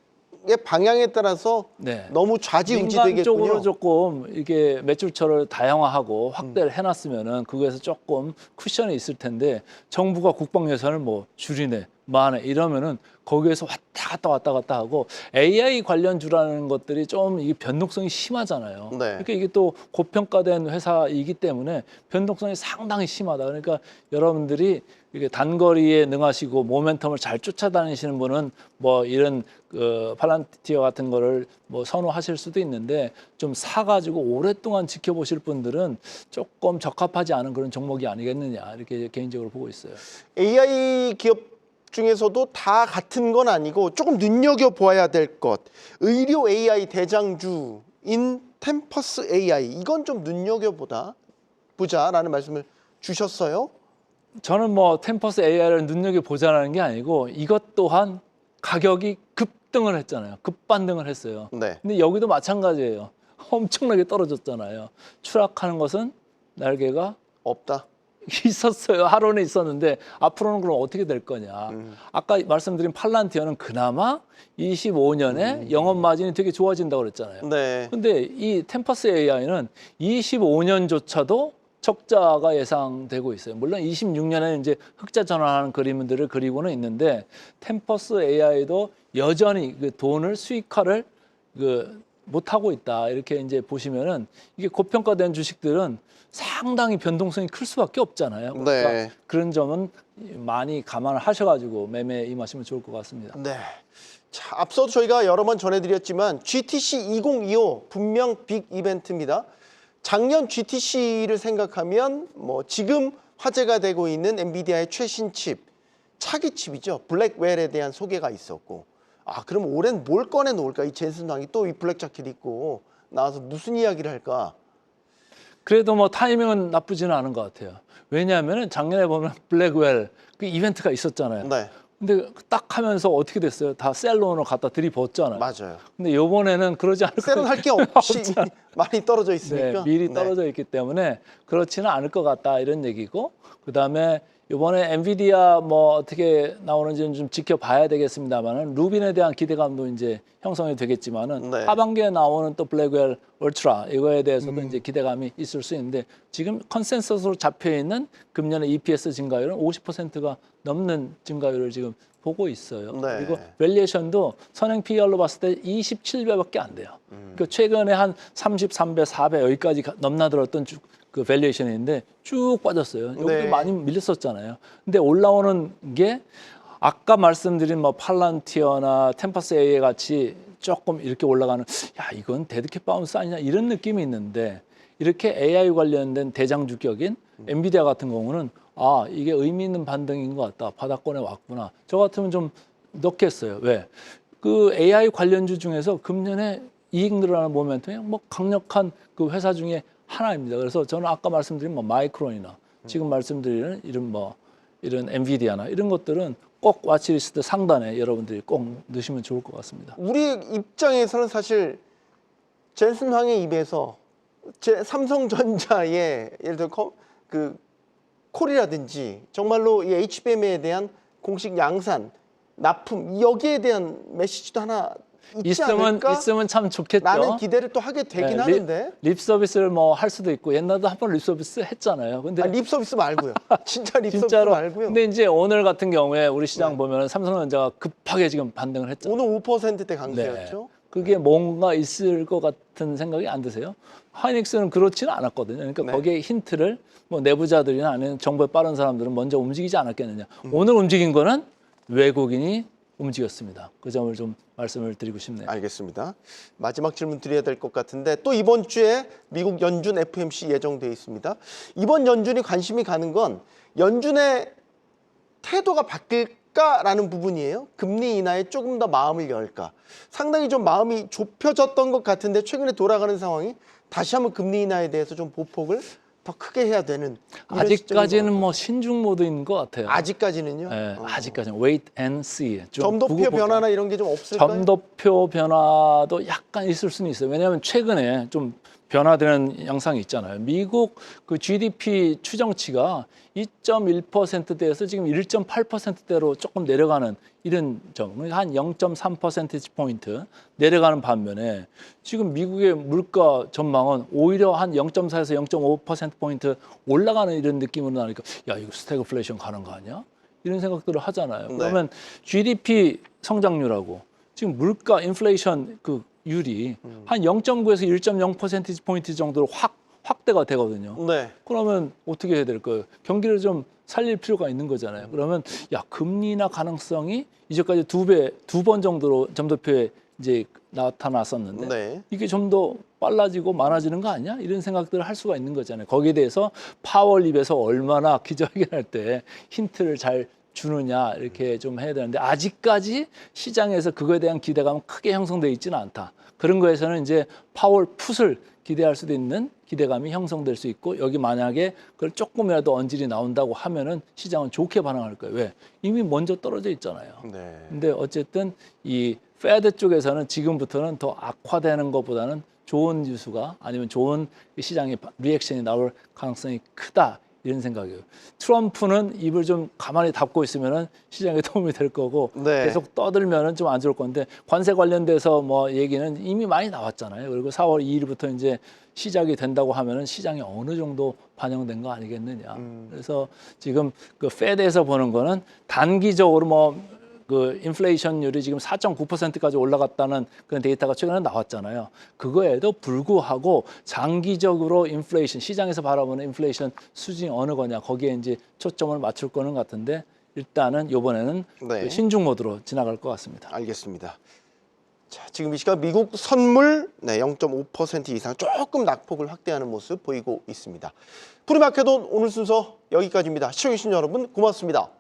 방향에 따라서 네. 너무 민간 좌지우지되겠군요. 쪽으로 조금 이게 매출처를 다양화하고 확대를 해놨으면은 그거에서 조금 쿠션이 있을 텐데 정부가 국방 예산을 뭐 줄이네, 많네 이러면은 거기에서 왔다 갔다 하고 AI 관련주라는 것들이 좀 이게 변동성이 심하잖아요. 네. 그러니까 이게 또 고평가된 회사이기 때문에 변동성이 상당히 심하다. 그러니까 여러분들이 이게 단거리에 능하시고 모멘텀을 잘 쫓아다니시는 분은 뭐 이런 그 팔란티어 같은 거를 뭐 선호하실 수도 있는데 좀 사가지고 오랫동안 지켜보실 분들은 조금 적합하지 않은 그런 종목이 아니겠느냐 이렇게 개인적으로 보고 있어요. AI 기업 중에서도 다 같은 건 아니고 조금 눈여겨보아야 될 것. 의료 AI 대장주인 템퍼스 AI. 이건 좀 눈여겨보자라는 말씀을 주셨어요. 저는 뭐 템퍼스 AI를 눈여겨보자라는 게 아니고 이것 또한 가격이 급등을 했잖아요. 급반등을 했어요. 네. 근데 여기도 마찬가지예요. 엄청나게 떨어졌잖아요. 추락하는 것은 날개가 없다. 있었어요. 하루는 있었는데 앞으로는 그럼 어떻게 될 거냐. 아까 말씀드린 팔란티어는 그나마 25년에 영업 마진이 되게 좋아진다고 그랬잖아요. 네. 근데 이 템퍼스 AI는 25년조차도 적자가 예상되고 있어요. 물론 26년에 이제 흑자 전환하는 그림들을 그리고는 있는데 템퍼스 AI도 여전히 그 돈을 수익화를 못하고 있다. 이렇게 이제 보시면은 이게 고평가된 주식들은 상당히 변동성이 클 수밖에 없잖아요. 네. 그러니까 그런 점은 많이 감안을 하셔가지고 매매에 임하시면 좋을 것 같습니다. 네. 자, 앞서도 저희가 여러 번 전해드렸지만 GTC 2025 분명 빅 이벤트입니다. 작년 GTC를 생각하면 뭐 지금 화제가 되고 있는 엔비디아의 최신 칩, 차기 칩이죠. 블랙웰에 대한 소개가 있었고, 아 그럼 올해는 뭘 꺼내 놓을까? 이 젠슨 황이 또 이 블랙 자켓 입고 나와서 무슨 이야기를 할까? 그래도 뭐 타이밍은 나쁘지는 않은 것 같아요. 왜냐하면 작년에 보면 블랙웰 그 이벤트가 있었잖아요. 네, 근데 딱 하면서 어떻게 됐어요? 다 셀론으로 갖다 들이붓잖아요. 맞아요. 근데 이번에는 그러지 않을 셀은 것 할 게 없이 많이 떨어져 있으니까. 네, 미리 네. 떨어져 있기 때문에 그렇지는 않을 것 같다 이런 얘기고, 그다음에 이번에 엔비디아 뭐 어떻게 나오는지는 좀 지켜봐야 되겠습니다만은 루빈에 대한 기대감도 이제 형성이 되겠지만은 네. 하반기에 나오는 또 블랙웰 울트라 이거에 대해서도 이제 기대감이 있을 수 있는데 지금 컨센서스로 잡혀 있는 금년의 EPS 증가율은 50%가 넘는 증가율을 지금 보고 있어요. 네. 그리고 밸류에이션도 선행 PER로 봤을 때 27배밖에 안 돼요. 그러니까 최근에 한 33배, 4배 여기까지 넘나들었던 그 밸류에이션인데 쭉 빠졌어요. 여기도 네. 많이 밀렸었잖아요. 근데 올라오는 게 아까 말씀드린 뭐 팔란티어나 템퍼스 AI 같이 조금 이렇게 올라가는, 야 이건 데드캣 바운스 아니냐 이런 느낌이 있는데, 이렇게 AI 관련된 대장주격인 엔비디아 같은 경우는 아 이게 의미 있는 반등인 것 같다. 바닥권에 왔구나. 저 같으면 좀 넣겠어요. 왜? 그 AI 관련주 중에서 금년에 이익 늘어나는 모멘텀이 뭐 강력한 그 회사 중에 하나입니다. 그래서 저는 아까 말씀드린 뭐 마이크론이나 지금 말씀드리는 이런 엔비디아나 이런 것들은 꼭 와치리스트 상단에 여러분들이 꼭 넣으시면 좋을 것 같습니다. 우리 입장에서는 사실 젠슨 황의 입에서 삼성전자의 예를 들어 그 콜이라든지 정말로 이 HBM에 대한 공식 양산, 납품 여기에 대한 메시지도 하나 있지 않을까? 있으면 참 좋겠죠. 라는 기대를 또 하게 되긴 네, 하는데 립 서비스를 뭐 할 수도 있고 옛날도 한 번 립 서비스 했잖아요. 근데 립 서비스 말고요. 진짜 립 서비스 진짜로 말고요. 근데 이제 오늘 같은 경우에 우리 시장 보면 삼성전자가 급하게 지금 반등을 했잖아요. 오늘 5%대 강세였죠. 그게 뭔가 있을 것 같은 생각이 안 드세요? 하이닉스는 그렇지는 않았거든요. 그러니까 네. 거기에 힌트를 뭐 내부자들이나 아니면 정보에 빠른 사람들은 먼저 움직이지 않았겠느냐. 오늘 움직인 거는 외국인이 움직였습니다. 그 점을 좀 말씀을 드리고 싶네요. 알겠습니다. 마지막 질문 드려야 될 것 같은데 또 이번 주에 미국 연준 FOMC 예정돼 있습니다. 이번 연준이 관심이 가는 건 연준의 태도가 바뀔까라는 부분이에요. 금리 인하에 조금 더 마음을 열까. 상당히 좀 마음이 좁혀졌던 것 같은데 최근에 돌아가는 상황이 다시 한번 금리 인하에 대해서 좀 보폭을 더 크게 해야 되는 이런 아직까지는 시점인 뭐 신중 모드인 것 같아요. 아직까지는요. 네, 아직까지는 wait and see. 좀 점도표 두고 보자. 변화나 이런 게 좀 없을까요? 점도표 변화도 약간 있을 수는 있어요. 왜냐하면 최근에 좀 변화되는 양상이 있잖아요. 미국 그 GDP 추정치가 2.1%대에서 지금 1.8%대로 조금 내려가는 이런 점, 한 0.3%포인트 내려가는 반면에 지금 미국의 물가 전망은 오히려 한 0.4에서 0.5%포인트 올라가는 이런 느낌으로 나니까 야, 이거 스태그플레이션 가는 거 아니야? 이런 생각들을 하잖아요. 네. 그러면 GDP 성장률하고 지금 물가 인플레이션 그 율이 한 0.9에서 1.0%포인트 정도로 확대가 되거든요. 네. 그러면 어떻게 해야 될까요? 경기를 좀 살릴 필요가 있는 거잖아요. 그러면 야 금리 인하 가능성이 이제까지 두 번 정도로 점도표에 이제 나타났었는데 네. 이게 좀 더 빨라지고 많아지는 거 아니야? 이런 생각들을 할 수가 있는 거잖아요. 거기에 대해서 파월 입에서 얼마나 기자회견할 때 힌트를 잘 주느냐 이렇게 좀 해야 되는데 아직까지 시장에서 그거에 대한 기대감은 크게 형성되어 있지는 않다. 그런 거에서는 이제 파월 풋을 기대할 수도 있는 기대감이 형성될 수 있고 여기 만약에 그걸 조금이라도 언질이 나온다고 하면은 시장은 좋게 반응할 거예요. 왜? 이미 먼저 떨어져 있잖아요. 네. 근데 어쨌든 이 페드 쪽에서는 지금부터는 더 악화되는 것보다는 좋은 뉴스가 아니면 좋은 시장의 리액션이 나올 가능성이 크다. 이런 생각이에요. 트럼프는 입을 좀 가만히 닫고 있으면은 시장에 도움이 될 거고 네. 계속 떠들면은 좀 안 좋을 건데 관세 관련돼서 뭐 얘기는 이미 많이 나왔잖아요. 그리고 4월 2일부터 이제 시작이 된다고 하면은 시장에 어느 정도 반영된 거 아니겠느냐. 그래서 지금 그 페드에서 보는 거는 단기적으로 뭐 그 인플레이션율이 지금 4.9%까지 올라갔다는 그런 데이터가 최근에 나왔잖아요. 그거에도 불구하고 장기적으로 인플레이션, 시장에서 바라보는 인플레이션 수준이 어느 거냐 거기에 이제 초점을 맞출 거는 같은데 일단은 이번에는 네. 그 신중 모드로 지나갈 것 같습니다. 알겠습니다. 자, 지금 이 시간 미국 선물 0.5% 이상 조금 낙폭을 확대하는 모습 보이고 있습니다. 프리마켓온 오늘 순서 여기까지입니다. 시청해주신 여러분 고맙습니다.